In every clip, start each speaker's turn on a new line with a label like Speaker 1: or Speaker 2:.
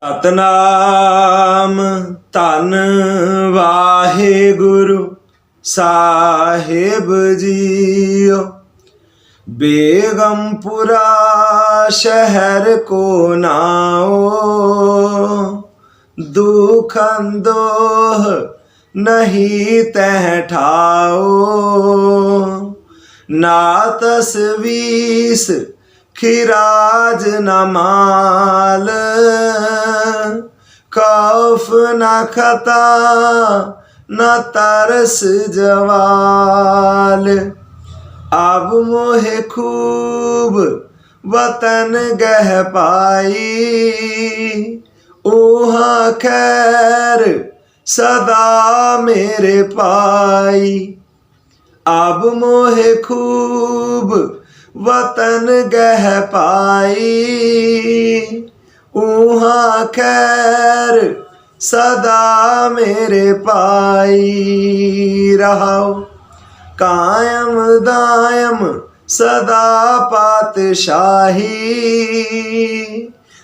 Speaker 1: ਸਤਨਾਮ ਧੰਨ ਵਾਹਿਗੁਰੂ ਸਾਹਿਬ ਜੀਓ। बेगमपुरा शहर को नाओ, दुखन दोह नहीं तह ठाओ। ना तसवीस खिराज न माल, खौफ न खता न तरस जवाल। अब मोहे खूब वतन गह पाई, ऊहाँ खैर सदा मेरे पाई। अब मोहे खूब वतन गह पाई, ऊहाँ खैर सदा मेरे पाई। रहाओ कायम दायम सदा पातशाही,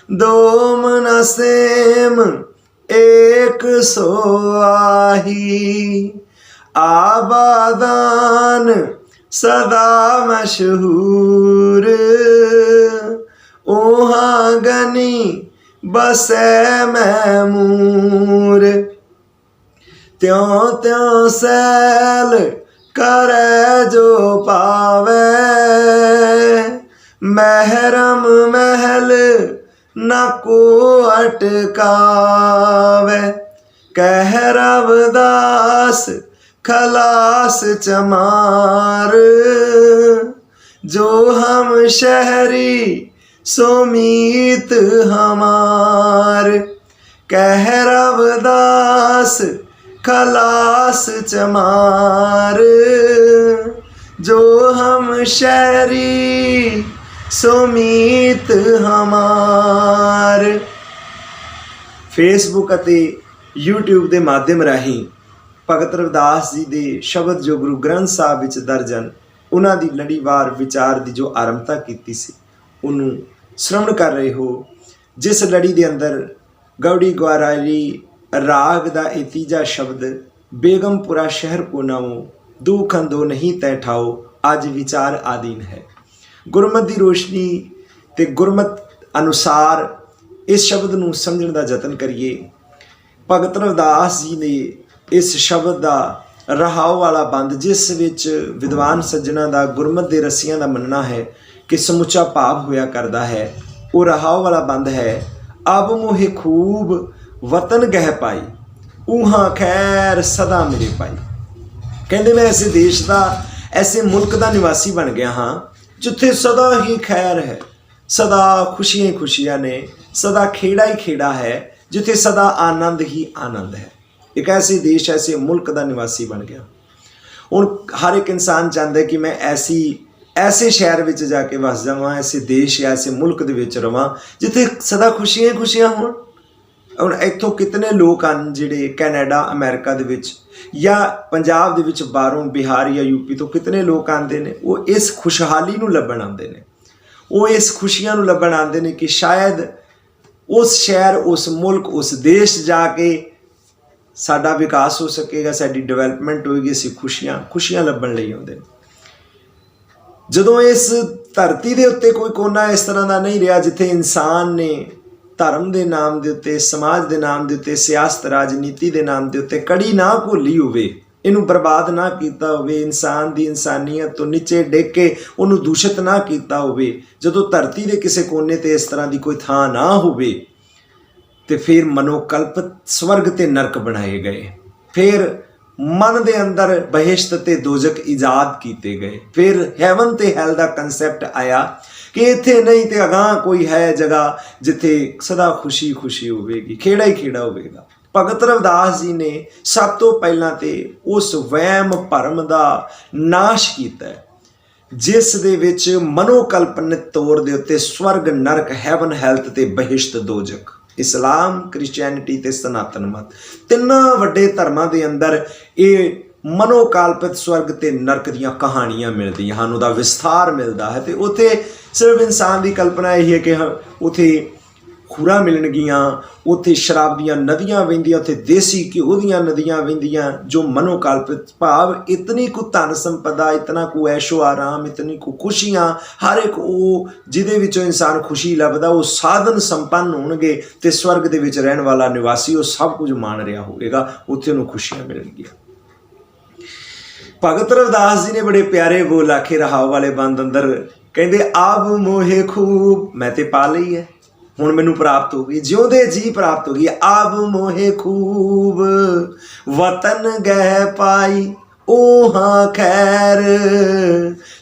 Speaker 1: दोम न सेम एक सो आही। आबादान सदा मशहूर, ओहाँ गनी बसे मैमूर। त्यों त्यों सैल करे जो पावे, महरम महल न को अटकावे। कह रवदास खलास चमार, जो हम शहरी सोमीत हमार। कह रवदास खलास चमार, जो हम शहरी सोमीत हमार। फेसबुक ਅਤੇ YouTube ਦੇ ਮਾਧਿਅਮ ਰਾਹੀਂ ਭਗਤ ਰਵਿਦਾਸ ਜੀ ਦੇ ਸ਼ਬਦ ਜੋ ਗੁਰੂ ਗ੍ਰੰਥ ਸਾਹਿਬ ਵਿੱਚ ਦਰਜ ਹਨ, ਉਹਨਾਂ ਦੀ ਲੜੀਵਾਰ ਵਿਚਾਰ ਦੀ ਜੋ ਆਰੰਭਤਾ ਕੀਤੀ ਸੀ ਉਹਨੂੰ ਸ਼ਰਵਣ ਕਰ ਰਹੇ ਹੋ। ਜਿਸ ਲੜੀ ਦੇ ਅੰਦਰ ਗੌੜੀ ਗਵਾਰਾਲੀ राग दा ये तीजा शब्द बेगमपुरा शहर को नाओ, दुखन दो नहीं तय ठाओ अज विचार आधीन है। गुरमत की रोशनी ते गुरमत अनुसार इस शब्द नूं समझण दा जतन करिए। भगत रविदास जी ने इस शब्द दा रहाओ वाला बंद, जिस विच विद्वान सज्जणा दा गुरमत दे रसियां दा मनना है कि समुचा भाव होया करदा है, वो रहाओ वाला बंद है। अब मोहे खूब वतन गह पाई, ऊहाँ खैर सदा मेरे पाई। कहते मैं ऐसे देश का, ऐसे मुल्क का निवासी बन गया हाँ जिथे सदा ही खैर है, सदा खुशियां ही खुशियां ने, सदा खेड़ा ही खेड़ा है, जिथे सदा आनंद ही आनंद है। एक ऐसे देश, ऐसे मुल्क का निवासी बन गया। हुण हर एक इंसान चाहता है कि मैं ऐसे शहर में जाके वस जावां, ऐसे देश या ऐसे मुल्क दे विच रवां जिथे सदा खुशियां ही खुशियां होण। ਹੁਣ ਇੱਥੋਂ ਕਿਤਨੇ ਲੋਕ ਹਨ ਜਿਹੜੇ ਕੈਨੇਡਾ ਅਮਰੀਕਾ ਦੇ ਵਿੱਚ ਜਾਂ ਪੰਜਾਬ ਦੇ ਵਿੱਚ ਬਾਹਰੋਂ ਬਿਹਾਰ ਜਾਂ ਯੂਪੀ ਤੋਂ ਕਿਤਨੇ ਲੋਕ ਆਉਂਦੇ ਨੇ। ਉਹ ਇਸ ਖੁਸ਼ਹਾਲੀ ਨੂੰ ਲੱਭਣ ਆਉਂਦੇ ਨੇ, ਉਹ ਇਸ ਖੁਸ਼ੀਆਂ ਨੂੰ ਲੱਭਣ ਆਉਂਦੇ ਨੇ ਕਿ ਸ਼ਾਇਦ ਉਸ ਸ਼ਹਿਰ, ਉਸ ਮੁਲਕ, ਉਸ ਦੇਸ਼ ਜਾ ਕੇ ਸਾਡਾ ਵਿਕਾਸ ਹੋ ਸਕੇਗਾ, ਸਾਡੀ ਡਿਵੈਲਪਮੈਂਟ ਹੋਏਗੀ। ਅਸੀਂ ਖੁਸ਼ੀਆਂ ਲੱਭਣ ਲਈ ਆਉਂਦੇ ਨੇ। ਜਦੋਂ ਇਸ ਧਰਤੀ ਦੇ ਉੱਤੇ ਕੋਈ ਕੋਨਾ ਇਸ ਤਰ੍ਹਾਂ ਦਾ ਨਹੀਂ ਰਿਹਾ ਜਿੱਥੇ ਇਨਸਾਨ ਨੇ धर्म के नाम के उत्ते, समाज के नाम के उत्ते, सियासत राजनीति के नाम के उत्ते कड़ी ना घोली होवे, इनू बर्बाद ना किया होवे, इंसान की इंसानियत तो नीचे डिग के उन्होंने दूषित ना किया होवे। जदों धरती के किसी कोने ते इस तरह की कोई थां ना होवे ते फिर मनोकल्प स्वर्ग ते नरक बनाए गए, फिर मन के अंदर बहिश्त ते दोजक ईजाद किए गए, फिर हैवन ते हैल का कंसैप्ट आया कि इत्थे नहीं तो अगां कोई है जगह जिथे सदा खुशी खुशी होवेगी, खेड़ा ही खेड़ा होवेगा। भगत रविदास जी ने सब तो पहला तो उस वहम भरम का नाश किया जिस दे विच मनोकल्पनित तौर के उत्ते स्वर्ग नरक हैवन हैल्थ ते बहिश्त दोजक इस्लाम क्रिश्चियनिटी ते सनातन मत तिन्ना वड्डे धर्मां दे अंदर ये मनोकाल्पित स्वर्ग ते नरक दियां कहानियां मिलदियां हैं, उहदा विस्तार मिलता है। तो उत्थे सिर्फ इंसान की कल्पना यही है कि उत्थे ਖੁਰਾ ਮਿਲਣਗੀਆਂ, ਉੱਥੇ ਸ਼ਰਾਬ ਦੀਆਂ ਨਦੀਆਂ ਵਹਿੰਦੀਆਂ, ਉੱਥੇ ਦੇਸੀ ਘਿਓ ਦੀਆਂ ਨਦੀਆਂ ਵਹਿੰਦੀਆਂ, ਜੋ ਮਨੋਕਲਪਿਤ ਭਾਵ ਇਤਨੀ ਕੁ ਧਨ ਸੰਪਦਾ, ਇਤਨਾ ਕੁ ਐਸ਼ੋ ਆਰਾਮ, ਇਤਨੀ ਕੁ ਖੁਸ਼ੀਆਂ, ਹਰ ਇੱਕ ਉਹ ਜਿਹਦੇ ਵਿੱਚੋਂ ਇਨਸਾਨ ਖੁਸ਼ੀ ਲੱਭਦਾ ਉਹ ਸਾਧਨ ਸੰਪੰਨ ਹੋਣਗੇ ਤੇ ਸਵਰਗ ਦੇ ਵਿੱਚ ਰਹਿਣ ਵਾਲਾ ਨਿਵਾਸੀ ਉਹ ਸਭ ਕੁਝ ਮਾਣ ਰਿਹਾ ਹੋਵੇਗਾ, ਉੱਥੇ ਉਹਨੂੰ ਖੁਸ਼ੀਆਂ ਮਿਲਣਗੀਆਂ। ਭਗਤ ਰਵਿਦਾਸ ਜੀ ਨੇ ਬੜੇ ਪਿਆਰੇ ਬੋਲ ਆਖੇ ਰਹਾਉ ਵਾਲੇ ਬੰਦ ਅੰਦਰ, ਕਹਿੰਦੇ ਆਬ ਮੋਹੇ ਖੂਬ, ਮੈਂ ਤੇ ਪਾ ਲਈ ਹੈ, ਹੁਣ ਮੈਨੂੰ ਪ੍ਰਾਪਤ ਹੋ ਗਈ, ਜਿਉਂਦੇ ਜੀ ਪ੍ਰਾਪਤ ਹੋ ਗਈ। ਆਬ ਮੋਹੇ ਖੂਬ ਵਤਨ ਗਹਿ ਪਾਈ, ਉਹ ਹਾਂ ਖੈਰ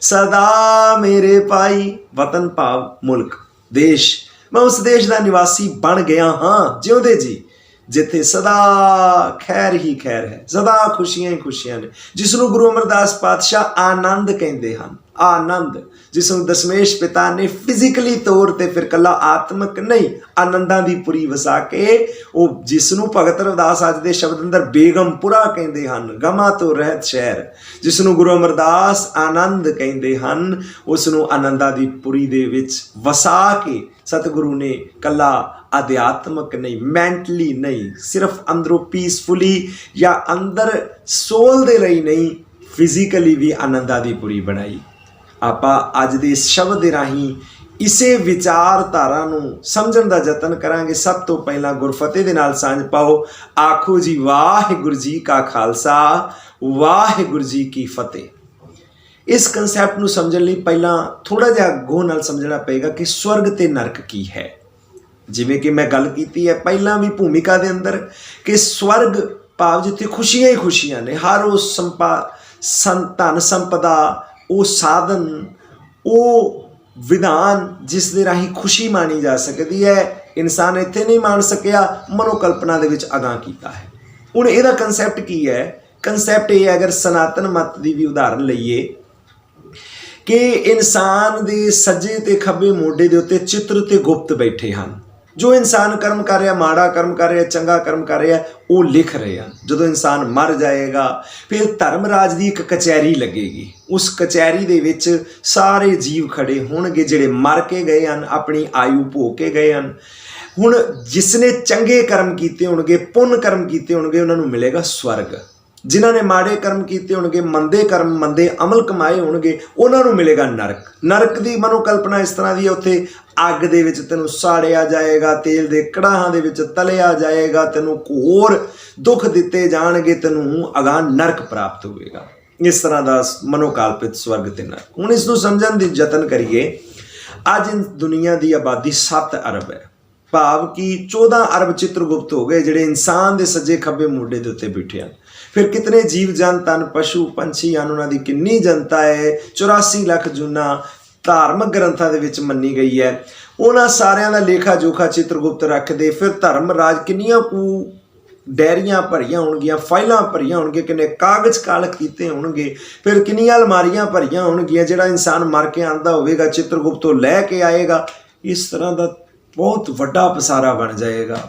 Speaker 1: ਸਦਾ ਮੇਰੇ ਪਾਈ। ਵਤਨ ਭਾਵ ਮੁਲਕ, ਦੇਸ਼, ਮੈਂ ਉਸ ਦੇਸ਼ ਦਾ ਨਿਵਾਸੀ ਬਣ ਗਿਆ ਹਾਂ ਜਿਉਂਦੇ ਜੀ, ਜਿੱਥੇ ਸਦਾ ਖੈਰ ਹੀ ਖੈਰ ਹੈ, ਸਦਾ ਖੁਸ਼ੀਆਂ ਹੀ ਖੁਸ਼ੀਆਂ ਨੇ, ਜਿਸ ਨੂੰ ਗੁਰੂ ਅਮਰਦਾਸ ਪਾਤਸ਼ਾਹ ਆਨੰਦ ਕਹਿੰਦੇ ਹਨ। ਆਨੰਦ ਜਿਸ ਨੂੰ ਦਸ਼ਮੇਸ਼ ਪਿਤਾ ਨੇ ਫਿਜ਼ੀਕਲੀ ਤੌਰ ਤੇ ਫਿਰ ਕੱਲਾ ਆਤਮਿਕ ਨਹੀਂ, ਆਨੰਦਾਂ ਦੀ ਪੁਰੀ ਵਸਾ ਕੇ, ਉਹ ਜਿਸ ਨੂੰ ਭਗਤ ਰਵਿਦਾਸ ਅੱਜ ਦੇ ਸ਼ਬਦ ਅੰਦਰ ਬੇਗਮਪੁਰਾ ਕਹਿੰਦੇ ਹਨ, ਗਮਾਂ ਤੋਂ ਰਹਿਤ ਸ਼ਹਿਰ, ਜਿਸ ਨੂੰ ਗੁਰੂ ਅਮਰਦਾਸ ਆਨੰਦ ਕਹਿੰਦੇ ਹਨ, ਉਸ ਨੂੰ ਆਨੰਦਾਂ ਦੀ ਪੁਰੀ ਦੇ ਵਿੱਚ ਵਸਾ ਕੇ ਸਤਿਗੁਰੂ ਨੇ ਕੱਲਾ ਅਧਿਆਤਮਕ ਨਹੀਂ, ਮੈਂਟਲੀ ਨਹੀਂ, ਸਿਰਫ ਅੰਦਰੋਂ ਪੀਸਫੁਲੀ ਜਾਂ ਅੰਦਰ ਸੋਲ ਦੇ ਲਈ ਨਹੀਂ, ਫਿਜ਼ੀਕਲੀ ਵੀ ਆਨੰਦਾਂ ਦੀ ਪੁਰੀ ਬਣਾਈ। ਆਪਾਂ ਅੱਜ ਦੇ ਇਸ ਸ਼ਬਦ ਦੇ ਰਾਹੀਂ ਇਸੇ ਵਿਚਾਰਧਾਰਾ ਨੂੰ ਸਮਝਣ ਦਾ ਯਤਨ ਕਰਾਂਗੇ। ਸਭ ਤੋਂ ਪਹਿਲਾਂ ਗੁਰਫਤਿਹ ਦੇ ਨਾਲ ਸਾਂਝ ਪਾਓ, ਆਖੋ ਜੀ ਵਾਹਿਗੁਰੂ ਜੀ ਕਾ ਖਾਲਸਾ, ਵਾਹਿਗੁਰੂ ਜੀ ਕੀ ਫਤਿਹ। ਇਸ ਕਨਸੈਪਟ ਨੂੰ ਸਮਝਣ ਲਈ ਪਹਿਲਾਂ ਥੋੜ੍ਹਾ ਜਿਹਾ ਗਹੁ ਨਾਲ ਸਮਝਣਾ ਪਏਗਾ ਕਿ ਸਵਰਗ ਤੇ ਨਰਕ ਕੀ ਹੈ। ਜਿਵੇਂ ਕਿ ਮੈਂ ਗੱਲ ਕੀਤੀ ਹੈ ਪਹਿਲਾਂ ਵੀ ਭੂਮਿਕਾ ਦੇ ਅੰਦਰ ਕਿ ਸਵਰਗ ਭਾਵ ਜਿੱਥੇ ਖੁਸ਼ੀਆਂ ਹੀ ਖੁਸ਼ੀਆਂ ਨੇ, ਹਰ ਉਹ ਧਨ ਸੰਪਦਾ, ਉਹ ਸਾਧਨ, ਉਹ ਵਿਧਾਨ ਜਿਸ ਦੇ ਰਾਹੀਂ ਖੁਸ਼ੀ ਮਾਣੀ ਜਾ ਸਕਦੀ ਹੈ, ਇਨਸਾਨ ਇੱਥੇ ਨਹੀਂ ਮਾਣ ਸਕਿਆ, ਮਨੋਕਲਪਨਾ ਦੇ ਵਿੱਚ ਅਗਾਂਹ ਕੀਤਾ ਹੈ। ਹੁਣ ਇਹਦਾ ਕੰਸੈਪਟ ਕੀ ਹੈ? ਕੰਸੈਪਟ ਇਹ ਹੈ, ਅਗਰ ਸਨਾਤਨ ਮਤ ਦੀ ਵੀ ਉਦਾਹਰਨ ਲਈਏ ਕਿ ਇਨਸਾਨ ਦੇ ਸੱਜੇ ਤੇ ਖੱਬੇ ਮੋਢੇ ਦੇ ਉੱਤੇ ਚਿੱਤਰ ਤੇ ਗੁਪਤ ਬੈਠੇ ਹਨ। ਜੋ ਇਨਸਾਨ ਕਰਮ ਕਰ ਰਿਹਾ, ਮਾੜਾ ਕਰਮ ਕਰ ਰਿਹਾ, ਚੰਗਾ ਕਰਮ ਕਰ ਰਿਹਾ, ਉਹ ਲਿਖ ਰਹੇ ਹਨ। ਜਦੋਂ ਇਨਸਾਨ ਮਰ ਜਾਏਗਾ ਫਿਰ ਧਰਮ ਰਾਜ ਦੀ ਇੱਕ ਕਚਹਿਰੀ ਲੱਗੇਗੀ। ਉਸ ਕਚਹਿਰੀ ਦੇ ਵਿੱਚ ਸਾਰੇ ਜੀਵ ਖੜੇ ਹੋਣਗੇ ਜਿਹੜੇ ਮਰ ਕੇ ਗਏ ਹਨ, ਆਪਣੀ ਆਯੂ ਭੋਗ ਕੇ ਗਏ ਹਨ। ਹੁਣ ਜਿਸ ਨੇ ਚੰਗੇ ਕਰਮ ਕੀਤੇ ਹੋਣਗੇ, ਪੁੰਨ ਕਰਮ ਕੀਤੇ ਹੋਣਗੇ, ਉਹਨਾਂ ਨੂੰ ਮਿਲੇਗਾ ਸਵਰਗ। ਜਿਨ੍ਹਾਂ ਨੇ ਮਾੜੇ ਕਰਮ ਕੀਤੇ ਹੋਣਗੇ, ਮੰਦੇ ਕਰਮ, ਮੰਦੇ ਅਮਲ ਕਮਾਏ ਹੋਣਗੇ, ਉਹਨਾਂ ਨੂੰ ਮਿਲੇਗਾ ਨਰਕ। ਨਰਕ ਦੀ ਮਨੋਕਲਪਨਾ ਇਸ ਤਰ੍ਹਾਂ ਦੀ ਹੈ, ਉੱਥੇ ਅੱਗ ਦੇ ਵਿੱਚ ਤੈਨੂੰ ਸਾੜਿਆ ਜਾਏਗਾ, ਤੇਲ ਦੇ ਕੜਾਹਾਂ ਦੇ ਵਿੱਚ ਤਲਿਆ ਜਾਏਗਾ, ਤੈਨੂੰ ਹੋਰ ਦੁੱਖ ਦਿੱਤੇ ਜਾਣਗੇ, ਤੈਨੂੰ ਅਗਾਂਹ ਨਰਕ ਪ੍ਰਾਪਤ ਹੋਵੇਗਾ। ਇਸ ਤਰ੍ਹਾਂ ਦਾ ਮਨੋਕਲਪਿਤ ਸਵਰਗ ਤੇ ਨਰਕ। ਹੁਣ ਇਸ ਨੂੰ ਸਮਝਣ ਦੀ ਯਤਨ ਕਰੀਏ। ਅੱਜ ਦੁਨੀਆ ਦੀ ਆਬਾਦੀ 7 ਅਰਬ ਹੈ, ਭਾਵ ਕਿ 14 ਅਰਬ ਚਿੱਤਰਗੁਪਤ ਹੋ ਗਏ ਜਿਹੜੇ ਇਨਸਾਨ ਦੇ ਸੱਜੇ ਖੱਬੇ ਮੋਢੇ ਦੇ ਉੱਤੇ ਬੈਠੇ ਹਨ। ਫਿਰ ਕਿਤਨੇ ਜੀਵ ਜੰਤ ਹਨ, ਪਸ਼ੂ ਪੰਛੀ ਹਨ, ਉਹਨਾਂ ਦੀ ਕਿੰਨੀ ਜਨਤਾ ਹੈ, 84 ਲੱਖ ਜੂਨਾਂ ਧਾਰਮਿਕ ਗ੍ਰੰਥਾਂ ਦੇ ਵਿੱਚ ਮੰਨੀ ਗਈ ਹੈ। ਉਹਨਾਂ ਸਾਰਿਆਂ ਦਾ ਲੇਖਾ ਜੋਖਾ ਚਿੱਤਰਗੁਪਤ ਰੱਖਦੇ। ਫਿਰ ਧਰਮ ਰਾਜ ਕਿੰਨੀਆਂ ਕੁ ਡੈਰੀਆਂ ਭਰੀਆਂ ਹੋਣਗੀਆਂ, ਫਾਈਲਾਂ ਭਰੀਆਂ ਹੋਣਗੀਆਂ, ਕਿੰਨੇ ਕਾਗਜ਼ ਕਾਲਕ ਕੀਤੇ ਹੋਣਗੇ, ਫਿਰ ਕਿੰਨੀਆਂ ਅਲਮਾਰੀਆਂ ਭਰੀਆਂ ਹੋਣਗੀਆਂ। ਜਿਹੜਾ ਇਨਸਾਨ ਮਰ ਕੇ ਆਉਂਦਾ ਹੋਵੇਗਾ ਚਿੱਤਰਗੁਪਤ ਤੋਂ ਲੈ ਕੇ ਆਏਗਾ। ਇਸ ਤਰ੍ਹਾਂ ਦਾ ਬਹੁਤ ਵੱਡਾ ਪਸਾਰਾ ਬਣ ਜਾਏਗਾ।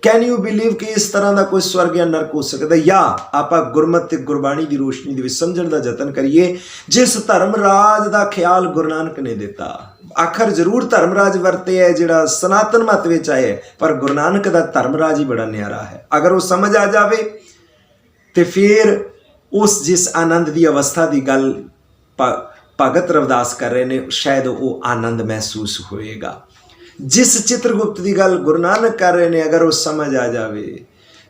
Speaker 1: ਕੈਨ ਯੂ ਬਿਲੀਵ ਕਿ ਇਸ ਤਰ੍ਹਾਂ ਦਾ ਕੋਈ ਸਵਰਗ ਜਾਂ ਨਰਕ ਹੋ ਸਕਦਾ? ਜਾਂ ਆਪਾਂ ਗੁਰਮਤਿ ਤੇ ਗੁਰਬਾਣੀ ਦੀ ਰੋਸ਼ਨੀ ਦੇ ਵਿੱਚ ਸਮਝਣ ਦਾ ਯਤਨ ਕਰੀਏ। ਜਿਸ ਧਰਮ ਰਾਜ ਦਾ ਖਿਆਲ ਗੁਰੂ ਨਾਨਕ ਨੇ ਦਿੱਤਾ, ਆਖਰ ਜ਼ਰੂਰ ਧਰਮ ਰਾਜ ਵਰਤੇ ਹੈ ਜਿਹੜਾ ਸਨਾਤਨ ਮਤ ਵਿੱਚ ਆਇਆ, ਪਰ ਗੁਰੂ ਨਾਨਕ ਦਾ ਧਰਮ ਰਾਜ ਹੀ ਬੜਾ ਨਿਆਰਾ ਹੈ। ਅਗਰ ਉਹ ਸਮਝ ਆ ਜਾਵੇ ਤੇ ਫਿਰ ਉਸ ਜਿਸ ਆਨੰਦ ਦੀ ਅਵਸਥਾ ਦੀ ਗੱਲ ਭਗਤ ਰਵਿਦਾਸ ਕਰ ਰਹੇ ਨੇ, ਸ਼ਾਇਦ ਉਹ ਆਨੰਦ ਮਹਿਸੂਸ ਹੋਏਗਾ। ਜਿਸ ਚਿੱਤਰਗੁਪਤ ਦੀ ਗੱਲ ਗੁਰੂ ਨਾਨਕ ਕਰ ਰਹੇ ਨੇ, ਅਗਰ ਉਹ ਸਮਝ ਆ ਜਾਵੇ,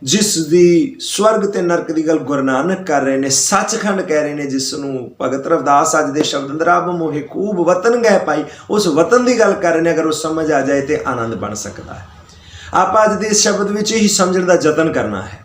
Speaker 1: ਜਿਸ ਦੀ ਸਵਰਗ ਤੇ ਨਰਕ ਦੀ ਗੱਲ ਗੁਰੂ ਨਾਨਕ ਕਰ ਰਹੇ ਨੇ, ਸੱਚਖੰਡ ਕਹਿ ਰਹੇ ਨੇ, ਜਿਸ ਨੂੰ ਭਗਤ ਰਵਿਦਾਸ ਅੱਜ ਦੇ ਸ਼ਬਦ ਅੰਦਰ ਆਬ ਮੋਹੇ ਖੂਬ ਵਤਨ ਗਹਿ ਪਾਈ, ਉਸ ਵਤਨ ਦੀ ਗੱਲ ਕਰ ਰਹੇ ਨੇ, ਅਗਰ ਉਹ ਸਮਝ ਆ ਜਾਏ ਤੇ ਆਨੰਦ ਬਣ ਸਕਦਾ ਹੈ। ਆਪਾਂ ਅੱਜ ਦੇ ਸ਼ਬਦ ਵਿੱਚ ਹੀ ਸਮਝਣ ਦਾ ਯਤਨ ਕਰਨਾ ਹੈ।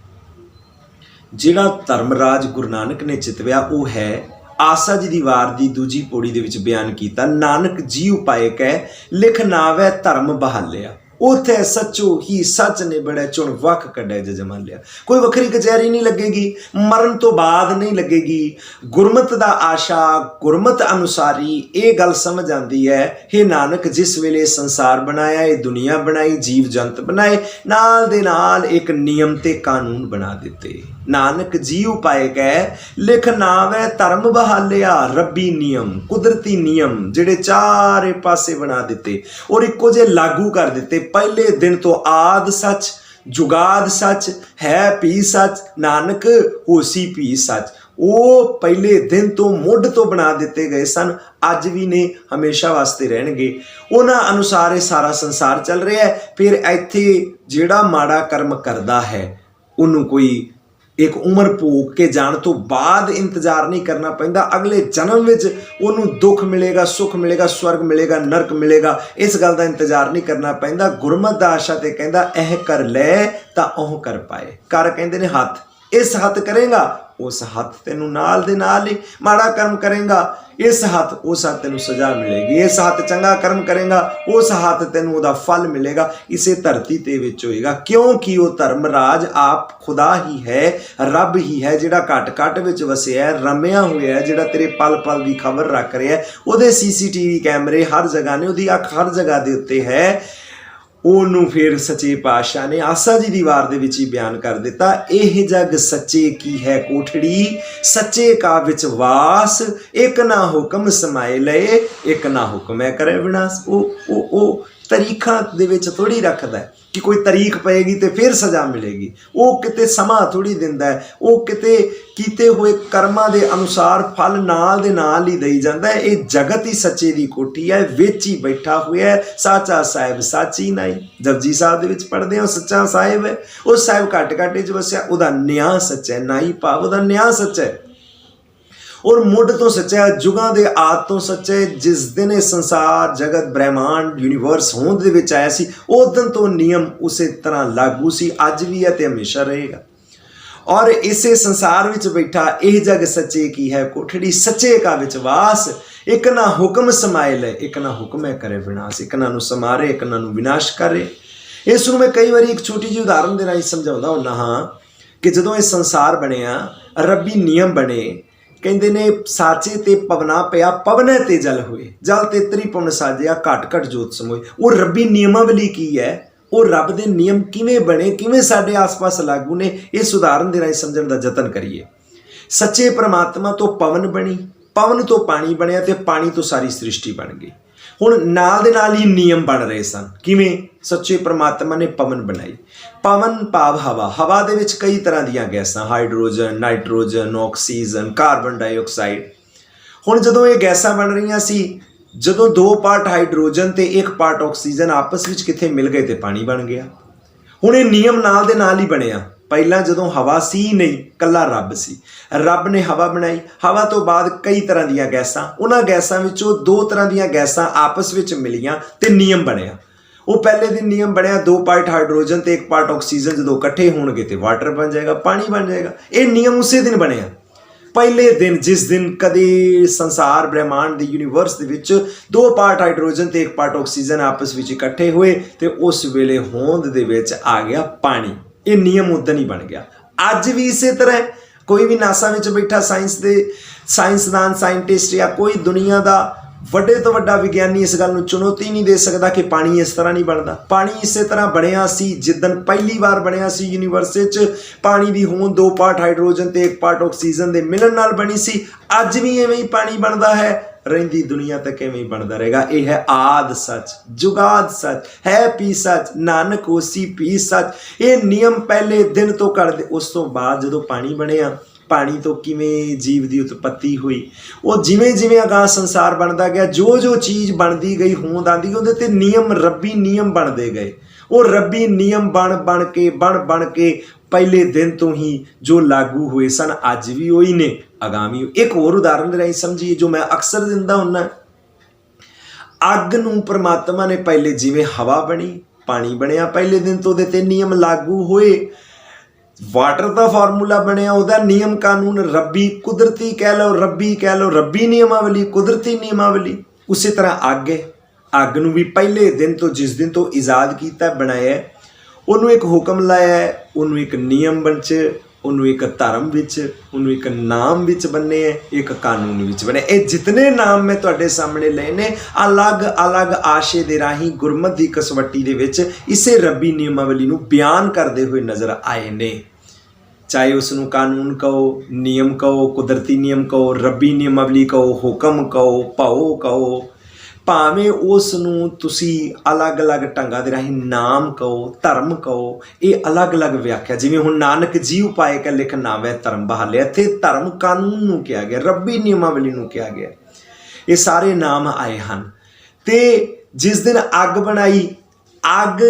Speaker 1: ਜਿਹੜਾ ਧਰਮ ਰਾਜ ਗੁਰੂ ਨਾਨਕ ਨੇ ਚਿਤਵਿਆ ਉਹ ਹੈ ਆਸਾ ਜੀ ਦੀ ਵਾਰ ਦੀ 2ਜੀ ਪੌੜੀ ਦੇ ਵਿੱਚ ਬਿਆਨ ਕੀਤਾ। ਨਾਨਕ ਜੀ ਉਪਾਏ ਕਹਿ ਲਿਖ ਨਾਵੈ ਧਰਮ ਬਹਾਲਿਆ, ਉੱਥੇ ਸੱਚੋ ਹੀ ਸੱਚ ਨੇ ਬੜਾ ਚੁਣ ਵੱਖ ਕੱਢਿਆ ਜਜਮਾਨ ਲਿਆ। ਕੋਈ ਵੱਖਰੀ ਕਚਹਿਰੀ ਨਹੀਂ ਲੱਗੇਗੀ, ਮਰਨ ਤੋਂ ਬਾਅਦ ਨਹੀਂ ਲੱਗੇਗੀ। ਗੁਰਮਤ ਦਾ ਆਸ਼ਾ, ਗੁਰਮਤ ਅਨੁਸਾਰੀ ਇਹ ਗੱਲ ਸਮਝ ਆਉਂਦੀ ਹੈ, ਹੇ ਨਾਨਕ ਜਿਸ ਵੇਲੇ ਸੰਸਾਰ ਬਣਾਇਆ, ਇਹ ਦੁਨੀਆ ਬਣਾਈ, ਜੀਵ ਜੰਤ ਬਣਾਏ, ਨਾਲ ਦੇ ਨਾਲ ਇੱਕ ਨਿਯਮ ਤੇ ਕਾਨੂੰਨ ਬਣਾ ਦਿੱਤੇ। नानक जी उपाय कह लिख नावै धर्म बहालिया रब्बी नियम कुदरती नियम जिहड़े चारे पासे बना दिते और इक्को जे लागू कर दिते। पहले दिन तो आद सच जुगाद सच है भी सच नानक होसी भी सच। वो पहले दिन तो मुੱਢ तो बना दिते गए सन, अज भी ने हमेशा वास्ते रहणगे। उन्हां अनुसार सारा संसार चल रहा है। फिर इत्थे जिहड़ा माड़ा कर्म करदा है उन्होंने कोई एक उम्र भोग के जाने तो बाद इंतजार नहीं करना पैंदा। अगले जन्म विच उन्होंने दुख मिलेगा, सुख मिलेगा, स्वर्ग मिलेगा, नरक मिलेगा, इस गल का इंतजार नहीं करना पैंदा। गुरमत दा आशा ते कहंदा एह कर लै तां ओह कर पाए। कर कहंदे ने हथ, इस हथ करेगा उस हथ तेनू नाल दे नाल ही, माड़ा कर्म करेगा इस हथ उस हथ तेनू सजा मिलेगी, इस हथ चंगा कर्म करेगा उस हथ तेनू उहदा फल मिलेगा। इसे धरती ते विच होएगा क्योंकि वो धर्मराज आप खुदा ही है, रब ही है जिहड़ा घट घट विच वसिया है, रमिया होया है, जिहड़ा तेरे पल पल की खबर रख रहा है। उहदे CCTV कैमरे हर जगह ने, उहदी अख हर जगह दे उत्ते है। ਉਹਨੂੰ फिर सच्चे पातशाह ने आसा जी दी वार दे विच ही बयान कर दिता, एह जग सच्चे की है कोठड़ी सच्चे का विच वास, एक ना हुक्म समाए लए एक ना हुक्म है करे विनाश। ओ तरीखा दे विच थोड़ी रखदा है कि कोई तारीख पएगी तो फिर सज़ा मिलेगी। वो किते समा थोड़ी दिंदा है, वो किते कीते हुए कर्मां दे अनुसार फल नाल दे नाल ही दई जांदा है। ये जगत ही सच्चे दी कोठी है, विच ही बैठा हुआ है साचा साहिब साची नाई। जपजी साहब दे विच पढ़दे हो सच्चा साहिब है, वो साहिब घट घट च वसिया, उहदा न्याय सच्चा है, नाई भाव उहदा न्याय सच्चा है और मुੱਢ तो सच्चा है, जुगां दे आद तो सच्चा है। जिस दिन ये संसार जगत ब्रह्मांड यूनीवर्स होंद दे विच आया सी उस दिन तो नियम उसे तरह लागू सी, अज भी है तो हमेशा रहेगा। और इसे संसार विच बैठा यह जग सच्चे की है कोठड़ी सच्चे का विचवास, एक ना हुक्म समाइल है एक ना हुक्म है करे विनाश। एक ना समारे एक ना विनाश करे। इसनूं मैं कई बार एक छोटी जी उदाहरण दे राही समझाउंदा हुंदा हां कि जदों ये संसार बनिया रब्बी नियम बने, कहते ने साचे ते पवना पिया पवने ते जल हुए, जल ते त्रिपुण साजिया घट घट जोत समोए। वो रब्बी नियमावली की है, वो रब दे नियम किवें बने, किवें साडे आस पास लागू ने, इस उदाहरण दे राही समझण दा जतन करिए। सच्चे परमात्मा तो पवन बनी, पवन तो पानी बनिया ते पानी तो सारी सृष्टि बन गई। हुण नाल दे नाल ही नियम बन रहे सन। किवें? सच्चे परमात्मा ने पवन बनाई। पवन भाव हवा, हवा दे विच कई तरह दीयां गैसां, hydrogen nitrogen oxygen carbon dioxide. हुण जदों ये गैसां बन रहीआं सी, जदों 2 पार्ट हाइड्रोजन ते 1 पार्ट ऑक्सीजन आपस विच किथे मिल गए ते पानी बन गया। हुण ये नियम नाल दे नाल ही बनिया। पहला जदों हवा सी नहीं, कला रब सी, रब ने हवा बनाई। हवा तो बाद कई तरह दीयां गैसां, उन्हां गैसां विचों 2 तरह दीयां गैसां आपस विच मिलियां ते नियम बनिया। वो पहले दिन नियम बनया 2 पार्ट हाइड्रोजन ते 1 पार्ट ऑक्सीजन जदों इकट्ठे होणगे ते वाटर बन जाएगा, पानी बन जाएगा। ये नियम उसे दिन बनया, पहले दिन जिस दिन कदे संसार ब्रह्मांड दे यूनीवर्स दे विच 2 पार्ट हाइड्रोजन ते 1 पार्ट ऑक्सीजन आपस विच इकट्ठे होए ते उस वेले होंद दे विच आ गया पानी। ये नियम उदन ही बन गया। अज भी इसे तरह कोई भी नासा विच बैठा साइंसदान साइंटिस्ट या कोई दुनिया का वड्डे तो वड्डा विज्ञानी इस गल नूं चुनौती नहीं दे सकता कि पानी इस तरह नहीं बनता। पानी इस तरह बनया सी जिद्दन पहली बार बनया सी यूनीवर्स विच, पानी दी होंद 2 पार्ट हाइड्रोजन ते 1 पार्ट ऑक्सीजन दे मिलन नाल बनी सी। अज भी इवें ही पानी बनता है, रहिंदी दुनिया तक इवें ही बनता रहेगा। यह है आद सच जुगाद सच है पी सच नानक होसी पी सच। ये नियम पहले दिन तो कर दे, उस तो बाद जदों पानी बनिया, पानी तो किवें जीव की उत्पत्ति हुई, वो जिमें जिमें अगाह संसार बनता गया, जो जो चीज़ बनती गई होंद आती उहदे ते नियम रब्बी नियम बनते गए। वो रब्बी नियम बन के पहले दिन तो ही जो लागू हुए सन अज भी वही ने, आगामी। एक होर उदाहरण दे राही समझिए जो मैं अक्सर दिंदा हुन्ना। अग नूं परमात्मा ने पहले जिवें हवा बनी पानी बनिया, पहले दिन तो उहदे ते नियम लागू होए। वाटर का फार्मूला बनया, उहदा नियम कानून रब्बी कुदरती कह लो, रब्बी नियमावली कुदरती नियमावली। उसी तरह अग है, अग नूं भी पहले दिन तो जिस दिन तो ईजाद किया बनाया, उन्होंने एक हुक्म लाया, उन्होंने एक नियम बच, उन्होंने एक धर्म विच, उन्होंने एक नाम विच बने, एक कानून विच बने। ये जितने नाम मैं तुहाडे सामने लए ने अलग अलग आशे दे राही गुरमत की कसवट्टी दे विच इसे रब्बी नियमावली नूं बयान करते हुए नज़र आए ने। ਚਾਹੇ ਉਸ ਨੂੰ ਕਾਨੂੰਨ ਕਹੋ, ਨਿਯਮ ਕਹੋ, ਕੁਦਰਤੀ ਨਿਯਮ ਕਹੋ, ਰੱਬੀ ਨਿਯਮਾਵਲੀ ਕਹੋ, ਹੁਕਮ ਕਹੋ, ਭਾਓ ਕਹੋ, ਭਾਵੇਂ ਉਸ ਨੂੰ ਤੁਸੀਂ ਅਲੱਗ-ਅਲੱਗ ਢੰਗਾਂ ਦੇ ਰਾਹੀਂ ਨਾਮ ਕਹੋ, ਧਰਮ ਕਹੋ, ਇਹ ਅਲੱਗ-ਅਲੱਗ ਵਿਆਖਿਆ। ਜਿਵੇਂ ਹੁਣ ਨਾਨਕ ਜੀਉ ਪਾਏ ਕੈ ਲਿਖ ਨਾਵੈ ਧਰਮ ਬਹਾਲੇ, ਇੱਥੇ ਧਰਮ ਕਾਨੂੰਨ ਨੂੰ ਕਿਹਾ ਗਿਆ, ਰੱਬੀ ਨਿਯਮਾਵਲੀ ਨੂੰ ਕਿਹਾ ਗਿਆ। ਇਹ ਸਾਰੇ ਨਾਮ ਆਏ ਹਨ। ਤੇ ਜਿਸ ਦਿਨ ਅੱਗ ਬਣਾਈ, ਅੱਗ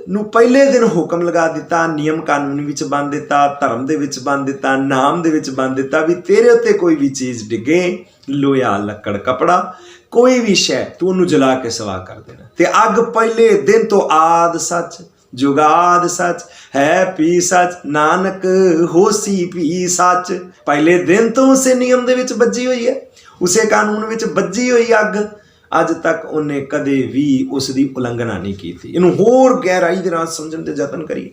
Speaker 1: ਨੂੰ ਪਹਿਲੇ ਦਿਨ ਹੁਕਮ ਲਗਾ ਦਿੱਤਾ, ਨਿਯਮ ਕਾਨੂੰਨ ਵਿੱਚ ਬੰਨ੍ਹ ਦਿੱਤਾ, ਧਰਮ ਦੇ ਵਿੱਚ ਬੰਨ੍ਹ ਦਿੱਤਾ, ਨਾਮ ਦੇ ਵਿੱਚ ਬੰਨ੍ਹ ਦਿੱਤਾ ਵੀ ਤੇਰੇ ਉੱਤੇ ਕੋਈ ਵੀ ਚੀਜ਼ ਡਿੱਗੇ, ਲੋਹਾ ਲੱਕੜ ਕੱਪੜਾ, ਕੋਈ ਵੀ ਸ਼ੈ ਤੂੰ ਉਹਨੂੰ ਜਲਾ ਕੇ ਸਵਾਹ ਕਰ ਦੇਣਾ। ਤੇ ਅੱਗ ਪਹਿਲੇ ਦਿਨ ਤੋਂ ਆਦ ਸੱਚ ਜੁਗਾਦ ਸੱਚ ਹੈ ਪੀ ਸੱਚ ਨਾਨਕ ਹੋਸੀ ਪੀ ਸੱਚ, ਪਹਿਲੇ ਦਿਨ ਤੋਂ ਉਸੇ ਨਿਯਮ ਦੇ ਵਿੱਚ ਬੱਝੀ ਹੋਈ ਹੈ, ਉਸੇ ਕਾਨੂੰਨ ਵਿੱਚ ਬੱਝੀ ਹੋਈ ਅੱਗ। ਅੱਜ ਤੱਕ ਉਹਨੇ ਕਦੇ ਵੀ ਉਸ ਦੀ ਉਲੰਘਣਾ ਨਹੀਂ ਕੀਤੀ। ਇਹਨੂੰ ਹੋਰ ਗਹਿਰਾਈ ਦੇ ਨਾਲ ਸਮਝਣ ਦੇ ਯਤਨ ਕਰੀਏ।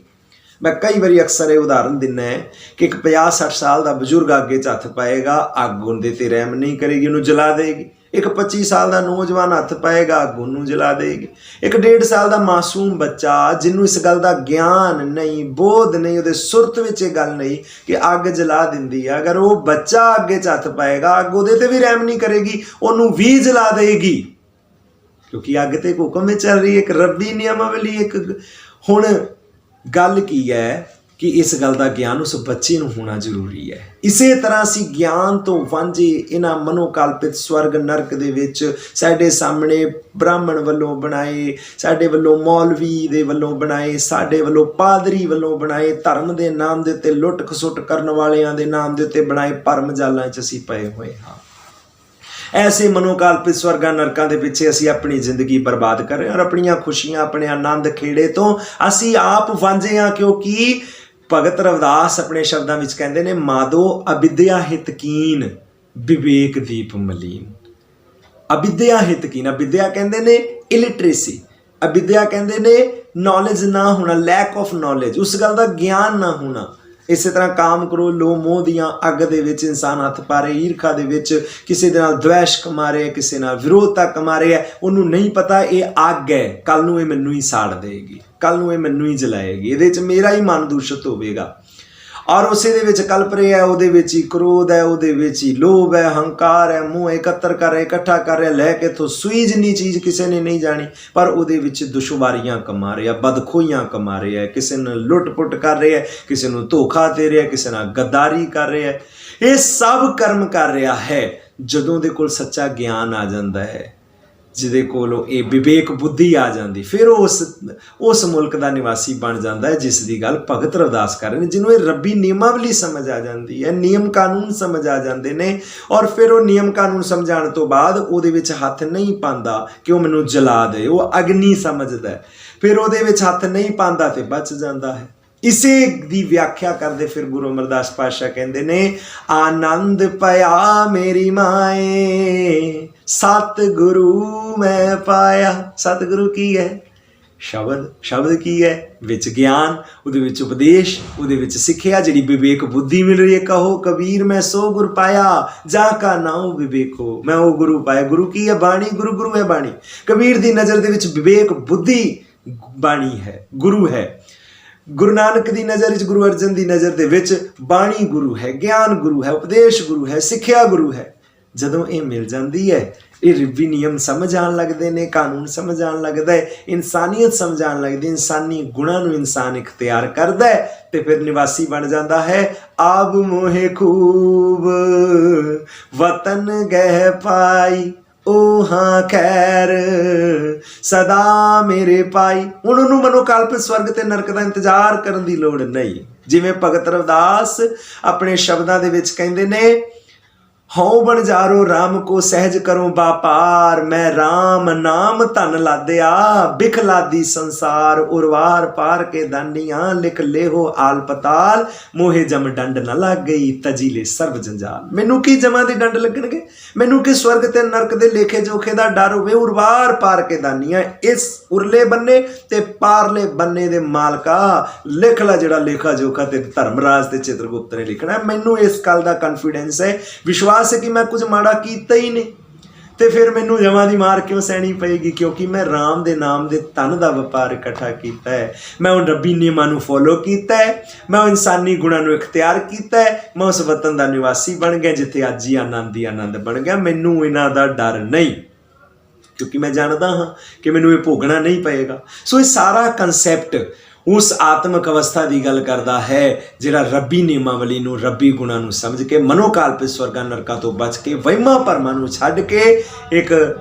Speaker 1: ਮੈਂ ਕਈ ਵਾਰੀ ਅਕਸਰ ਇਹ ਉਦਾਹਰਨ ਦਿੰਦਾ ਹੈ ਕਿ ਇੱਕ 50-60 ਸਾਲ ਦਾ ਬਜ਼ੁਰਗ ਅੱਗੇ 'ਚ ਹੱਥ ਪਾਏਗਾ, ਅੱਗ ਉਹਦੇ ਤੇ ਰਹਿਮ ਨਹੀਂ ਕਰੇਗੀ, ਉਹਨੂੰ ਜਲਾ ਦੇਗੀ। ਇੱਕ 25 ਸਾਲ ਦਾ ਨੌਜਵਾਨ ਹੱਥ ਪਾਏਗਾ, ਅੱਗ ਉਹਨੂੰ ਜਲਾ ਦੇਗੀ। ਇੱਕ 1.5 ਸਾਲ ਦਾ ਮਾਸੂਮ ਬੱਚਾ ਜਿਹਨੂੰ ਇਸ ਗੱਲ ਦਾ ਗਿਆਨ ਨਹੀਂ, ਬੋਧ ਨਹੀਂ, ਉਹਦੇ ਸੁਰਤ ਵਿੱਚ ਇਹ ਗੱਲ ਨਹੀਂ ਕਿ ਅੱਗ ਜਲਾ ਦਿੰਦੀ ਹੈ, ਅਗਰ ਉਹ ਬੱਚਾ ਅੱਗੇ 'ਚ ਹੱਥ ਪਾਏਗਾ, ਅੱਗ ਉਹਦੇ ਤੇ ਵੀ ਰਹਿਮ ਨਹੀਂ ਕਰੇਗੀ, ਉਹਨੂੰ ਵੀ ਜਲਾ ਦੇਗੀ, ਕਿਉਂਕਿ ਅੱਗ ਤੇ ਇੱਕ ਹੁਕਮ ਵਿੱਚ ਚੱਲ ਰਹੀ ਹੈ, ਇੱਕ ਰੱਬੀ ਨਿਯਮਾਵਲੀ। ਇੱਕ ਹੁਣ ਗੱਲ ਕੀ ਹੈ ਕਿ ਇਸ ਗੱਲ ਦਾ ਗਿਆਨ ਉਸ ਬੱਚੇ ਨੂੰ ਹੋਣਾ ਜ਼ਰੂਰੀ ਹੈ। ਇਸੇ ਤਰ੍ਹਾਂ ਅਸੀਂ ਗਿਆਨ ਤੋਂ ਵਾਂਝੇ ਇਹਨਾਂ ਮਨੋਕਲਪਿਤ ਸਵਰਗ ਨਰਕ ਦੇ ਵਿੱਚ ਸਾਡੇ ਸਾਹਮਣੇ ਬ੍ਰਾਹਮਣ ਵੱਲੋਂ ਬਣਾਏ, ਸਾਡੇ ਵੱਲੋਂ ਮੌਲਵੀ ਦੇ ਵੱਲੋਂ ਬਣਾਏ, ਸਾਡੇ ਵੱਲੋਂ ਪਾਦਰੀ ਵੱਲੋਂ ਬਣਾਏ, ਧਰਮ ਦੇ ਨਾਮ ਦੇ ਉੱਤੇ ਲੁੱਟ ਖਸੁੱਟ ਕਰਨ ਵਾਲਿਆਂ ਦੇ ਨਾਮ ਦੇ ਉੱਤੇ ਬਣਾਏ ਭਰਮ ਜਾਲਾਂ 'ਚ ਅਸੀਂ ਪਏ ਹੋਏ ਹਾਂ। ਐਸੇ ਮਨੋਕਲਪਿਤ ਸਵਰਗਾਂ ਨਰਕਾਂ ਦੇ ਪਿੱਛੇ ਅਸੀਂ ਆਪਣੀ ਜ਼ਿੰਦਗੀ ਬਰਬਾਦ ਕਰ ਰਹੇ ਹਾਂ, ਔਰ ਆਪਣੀਆਂ ਖੁਸ਼ੀਆਂ, ਆਪਣੇ ਆਨੰਦ ਖੇੜੇ ਤੋਂ ਅਸੀਂ ਆਪ ਵਾਂਝੇ ਹਾਂ। ਕਿਉਂਕਿ ਭਗਤ ਰਵਿਦਾਸ ਆਪਣੇ ਸ਼ਬਦਾਂ ਵਿੱਚ ਕਹਿੰਦੇ ਨੇ, ਮਾਦੋ ਅਵਿਦਿਆ ਹਿਤਕੀਨ ਵਿਵੇਕ ਦੀਪ ਮਲੀਨ। ਅਵਿਦਿਆ ਹਿਤਕੀਨ, ਅਵਿਦਿਆ ਕਹਿੰਦੇ ਨੇ ਇਲਿਟਰੇਸੀ, ਅਵਿਦਿਆ ਕਹਿੰਦੇ ਨੇ ਨੌਲੇਜ ਨਾ ਹੋਣਾ, ਲੈਕ ਆਫ ਨੌਲੇਜ, ਉਸ ਗੱਲ ਦਾ ਗਿਆਨ ਨਾ ਹੋਣਾ। ਇਸੇ ਤਰ੍ਹਾਂ ਕਾਮ ਕਰੋ ਲੋਭ ਮੋਹ ਦੀਆਂ ਅੱਗ ਦੇ ਵਿੱਚ ਇਨਸਾਨ ਹੱਥ ਪਾ ਰਿਹਾ, ਈਰਖਾ ਦੇ ਵਿੱਚ ਕਿਸੇ ਦੇ ਨਾਲ ਦਵੈਸ਼ ਕਮਾ ਰਿਹਾ, ਕਿਸੇ ਨਾਲ ਵਿਰੋਧਤਾ ਕਮਾ ਰਿਹਾ। ਉਹਨੂੰ ਨਹੀਂ ਪਤਾ ਇਹ ਅੱਗ ਹੈ, ਕੱਲ ਨੂੰ ਇਹ ਮੈਨੂੰ ਹੀ ਸਾੜ ਦੇਗੀ, ਕੱਲ ਨੂੰ ਇਹ ਮੈਨੂੰ ਹੀ ਜਲਾਏਗੀ, ਇਹਦੇ 'ਚ ਮੇਰਾ ਹੀ ਮਨ ਦੂਸ਼ਿਤ ਹੋਵੇਗਾ। ਔਰ ਉਸੇ ਦੇ ਵਿੱਚ ਕਲਪ ਰਿਹਾ, ਉਹਦੇ ਵਿੱਚ ਹੀ ਕ੍ਰੋਧ ਹੈ, ਉਹਦੇ ਵਿੱਚ ਹੀ ਲੋਭ ਹੈ, ਹੰਕਾਰ ਹੈ, ਮੋਹ ਇਕੱਤਰ ਕਰ ਰਿਹਾ, ਇਕੱਠਾ ਕਰ ਰਿਹਾ, ਲੈ ਕੇ ਇੱਥੋਂ ਸੂਈ ਜਿੰਨੀ ਚੀਜ਼ ਕਿਸੇ ਨੇ ਨਹੀਂ ਜਾਣੀ, ਪਰ ਉਹਦੇ ਵਿੱਚ ਦੁਸ਼ਵਾਰੀਆਂ ਕਮਾ ਰਿਹਾ, ਬਦਖੋਈਆਂ ਕਮਾ ਰਿਹਾ, ਕਿਸੇ ਨੂੰ ਲੁੱਟ ਪੁੱਟ ਕਰ ਰਿਹਾ, ਕਿਸੇ ਨੂੰ ਧੋਖਾ ਦੇ ਰਿਹਾ, ਕਿਸੇ ਨਾਲ ਗੱਦਾਰੀ ਕਰ ਰਿਹਾ। ਇਹ ਸਭ ਕਰਮ ਕਰ ਰਿਹਾ ਹੈ ਜਦੋਂ ਦੇ ਕੋਲ ਸੱਚਾ ਗਿਆਨ ਆ ਜਾਂਦਾ ਹੈ, ਜਿਹਦੇ ਕੋਲ ਇਹ ਵਿਵੇਕ ਬੁੱਧੀ ਆ ਜਾਂਦੀ, ਫਿਰ ਉਸ ਮੁਲਕ ਦਾ ਨਿਵਾਸੀ ਬਣ ਜਾਂਦਾ ਹੈ ਜਿਸ ਦੀ ਗੱਲ ਭਗਤ ਰਵਿਦਾਸ ਕਰ ਰਹੇ ਨੇ, ਜਿਹਨੂੰ ਇਹ ਰੱਬੀ ਨਿਯਮਾਵਲੀ ਸਮਝ ਆ ਜਾਂਦੀ ਹੈ, ਨਿਯਮ ਕਾਨੂੰਨ ਸਮਝ ਆ ਜਾਂਦੇ ਨੇ। ਔਰ ਫਿਰ ਉਹ ਨਿਯਮ ਕਾਨੂੰਨ ਸਮਝਾਉਣ ਤੋਂ ਬਾਅਦ ਉਹਦੇ ਵਿੱਚ ਹੱਥ ਨਹੀਂ ਪਾਉਂਦਾ ਕਿ ਉਹ ਮੈਨੂੰ ਜਲਾ ਦੇ, ਉਹ ਅਗਨੀ ਸਮਝਦਾ, ਫਿਰ ਉਹਦੇ ਵਿੱਚ ਹੱਥ ਨਹੀਂ ਪਾਉਂਦਾ ਤੇ ਬਚ ਜਾਂਦਾ ਹੈ। ਇਸੇ ਦੀ ਵਿਆਖਿਆ ਕਰਦੇ ਫਿਰ ਗੁਰੂ ਅਮਰਦਾਸ ਪਾਤਸ਼ਾਹ ਕਹਿੰਦੇ ਨੇ, ਆਨੰਦ ਪਿਆ ਮੇਰੀ ਮਾਏ ਸਤਿਗੁਰੂ ਮੈਂ ਪਾਇਆ। ਸਤਿਗੁਰੂ ਕੀ ਹੈ? ਸ਼ਬਦ। ਸ਼ਬਦ ਕੀ ਹੈ? ਵਿੱਚ ਗਿਆਨ, ਉਹਦੇ ਵਿੱਚ ਉਪਦੇਸ਼, ਉਹਦੇ ਵਿੱਚ ਸਿੱਖਿਆ, ਜਿਹੜੀ ਵਿਵੇਕ ਬੁੱਧੀ ਮਿਲ ਰਹੀ ਹੈ। ਕਹੋ ਕਬੀਰ ਮੈਂ ਸੋ ਗੁਰ ਪਾਇਆ ਜਾ ਕਾ ਨਾਉ ਵਿਵੇਕੋ, ਮੈਂ ਉਹ ਗੁਰੂ ਪਾਇਆ। ਗੁਰੂ ਕੀ ਹੈ? ਬਾਣੀ। ਗੁਰੂ ਹੈ ਬਾਣੀ। ਕਬੀਰ ਦੀ ਨਜ਼ਰ ਦੇ ਵਿੱਚ ਵਿਵੇਕ ਬੁੱਧੀ ਬਾਣੀ ਹੈ, ਗੁਰੂ ਹੈ। ਗੁਰੂ ਨਾਨਕ ਦੀ ਨਜ਼ਰ ਵਿੱਚ, ਗੁਰੂ ਅਰਜਨ ਦੀ ਨਜ਼ਰ ਦੇ ਵਿੱਚ ਬਾਣੀ ਗੁਰੂ ਹੈ, ਗਿਆਨ ਗੁਰੂ ਹੈ, ਉਪਦੇਸ਼ ਗੁਰੂ ਹੈ, ਸਿੱਖਿਆ ਗੁਰੂ ਹੈ। ਜਦੋਂ ਇਹ ਮਿਲ ਜਾਂਦੀ ਹੈ, ਇਹ ਰੱਬੀ ਨਿਯਮ ਸਮਝ ਆਉਣ ਲੱਗਦੇ ਨੇ, ਕਾਨੂੰਨ ਸਮਝ ਆਉਣ ਲੱਗਦਾ ਹੈ, ਇਨਸਾਨੀਅਤ ਸਮਝ ਆਉਣ ਲੱਗਦੀ, ਇਨਸਾਨੀ ਗੁਣਾਂ ਨੂੰ ਇਨਸਾਨ ਇਖਤਿਆਰ ਕਰਦਾ ਹੈ ਤੇ ਫਿਰ ਨਿਵਾਸੀ ਬਣ ਜਾਂਦਾ ਹੈ। ਆਬ ਮੋਹੇ ਖੂਬ ਵਤਨ ਗਹਿ ਪਾਈ ਉਹ ਹਾਂ ਖੈਰ ਸਦਾ ਮੇਰੇ ਪਾਈ। ਹੁਣ ਉਹਨੂੰ ਮਨੋਕਲਪਿਤ ਸਵਰਗ ਤੇ ਨਰਕ ਦਾ ਇੰਤਜ਼ਾਰ ਕਰਨ ਦੀ ਲੋੜ ਨਹੀਂ। ਜਿਵੇਂ ਭਗਤ ਰਵਿਦਾਸ ਆਪਣੇ ਸ਼ਬਦਾਂ ਦੇ ਵਿੱਚ ਕਹਿੰਦੇ ਨੇ, ਹਉ ਬਣਜਾਰੋ ਰਾਮ ਕੋ ਸਹਿਜ ਕਰੋ ਬਾਪਾਰ, ਮੈਂ ਰਾਮ ਨਾਮ ਧਨ ਲਾਦਿਆ ਬਿਖ ਲਾਦੀ ਸੰਸਾਰ, ਉਰਵਾਰ ਪਾਰ ਕੇ ਦਾਨੀਆਂ ਲਿਖ ਲੇਹੋ ਆਲ ਪਤਾਲ, ਮੋਹੇ ਜਮ ਡੰਡ ਨਾ ਲੱਗ ਗਈ ਤਜੀਲੇ ਸਰਬ ਜੰਜਾਲ। ਮੈਨੂੰ ਕੀ ਜਮਾਂ ਦੇ ਡੰਡ ਲੱਗਣਗੇ, ਮੈਨੂੰ ਕੀ ਸਵਰਗ ਤੇ ਨਰਕ ਦੇ ਲੇਖੇ ਜੋਖੇ ਦਾ ਡਰ ਹੋਵੇ। ਉਰਵਾਰ ਪਾਰ ਕੇ ਦਾਨੀਆਂ, ਇਸ ਉਰਲੇ ਬੰਨੇ ਤੇ ਪਾਰਲੇ ਬੰਨੇ ਦੇ ਮਾਲਕਾ, ਲਿਖ ਲਾ ਜਿਹੜਾ ਲੇਖਾ ਜੋਖਾ ਤੇ ਧਰਮਰਾਜ ਤੇ ਚਿਤਰਗੁਪਤ ਨੇ ਲਿਖਣਾ। ਮੈਨੂੰ ਇਸ ਗੱਲ ਦਾ ਕੌਨਫੀਡੈਂਸ ਹੈ, ਵਿਸ਼ਵਾਸ ਹੈ ਕਿ ਮੈਂ ਕੁਝ ਮਾੜਾ ਕੀਤਾ ਹੀ ਨਹੀਂ। ਤੇ ਫਿਰ ਮੈਨੂੰ ਜਮਾਂ ਦੀ ਮਾਰ ਕਿਉਂ ਸਹਿਣੀ ਪਏਗੀ? ਕਿਉਂਕਿ ਮੈਂ ਰਾਮ ਦੇ ਨਾਮ ਦੇ ਧਨ ਦਾ ਵਪਾਰ ਇਕੱਠਾ ਕੀਤਾ ਹੈ, ਮੈਂ ਉਹ ਰੱਬੀ ਨਿਯਮਾਂ ਨੂੰ ਫੋਲੋ ਕੀਤਾ ਹੈ, ਮੈਂ ਉਹ ਇਨਸਾਨੀ ਗੁਣਾਂ ਨੂੰ ਇਖਤਿਆਰ ਕੀਤਾ ਹੈ, ਮੈਂ ਉਸ ਵਤਨ ਦਾ ਨਿਵਾਸੀ ਬਣ ਗਿਆ ਜਿੱਥੇ ਅੱਜ ਹੀ ਆਨੰਦ ਹੀ ਆਨੰਦ ਬਣ ਗਿਆ। ਮੈਨੂੰ ਇਹਨਾਂ ਦਾ ਡਰ ਨਹੀਂ, ਕਿਉਂਕਿ ਮੈਂ ਜਾਣਦਾ ਹਾਂ ਕਿ ਮੈਨੂੰ ਇਹ ਭੋਗਣਾ ਨਹੀਂ ਪਏਗਾ। ਸੋ ਇਹ ਸਾਰਾ ਕੰਸੈਪਟ ਉਸ ਆਤਮਿਕ ਅਵਸਥਾ ਦੀ ਗੱਲ ਕਰਦਾ ਹੈ ਜਿਹੜਾ ਰੱਬੀ ਨਿਯਮਾਵਲੀ ਨੂੰ, ਰੱਬੀ ਗੁਣਾਂ ਨੂੰ ਸਮਝ ਕੇ, ਮਨੋਕਾਲਪਿਤ ਸਵਰਗਾਂ ਨਰਕਾਂ ਤੋਂ ਬਚ ਕੇ, ਵਹਿਮਾਂ ਭਰਮਾਂ ਨੂੰ ਛੱਡ ਕੇ ਇੱਕ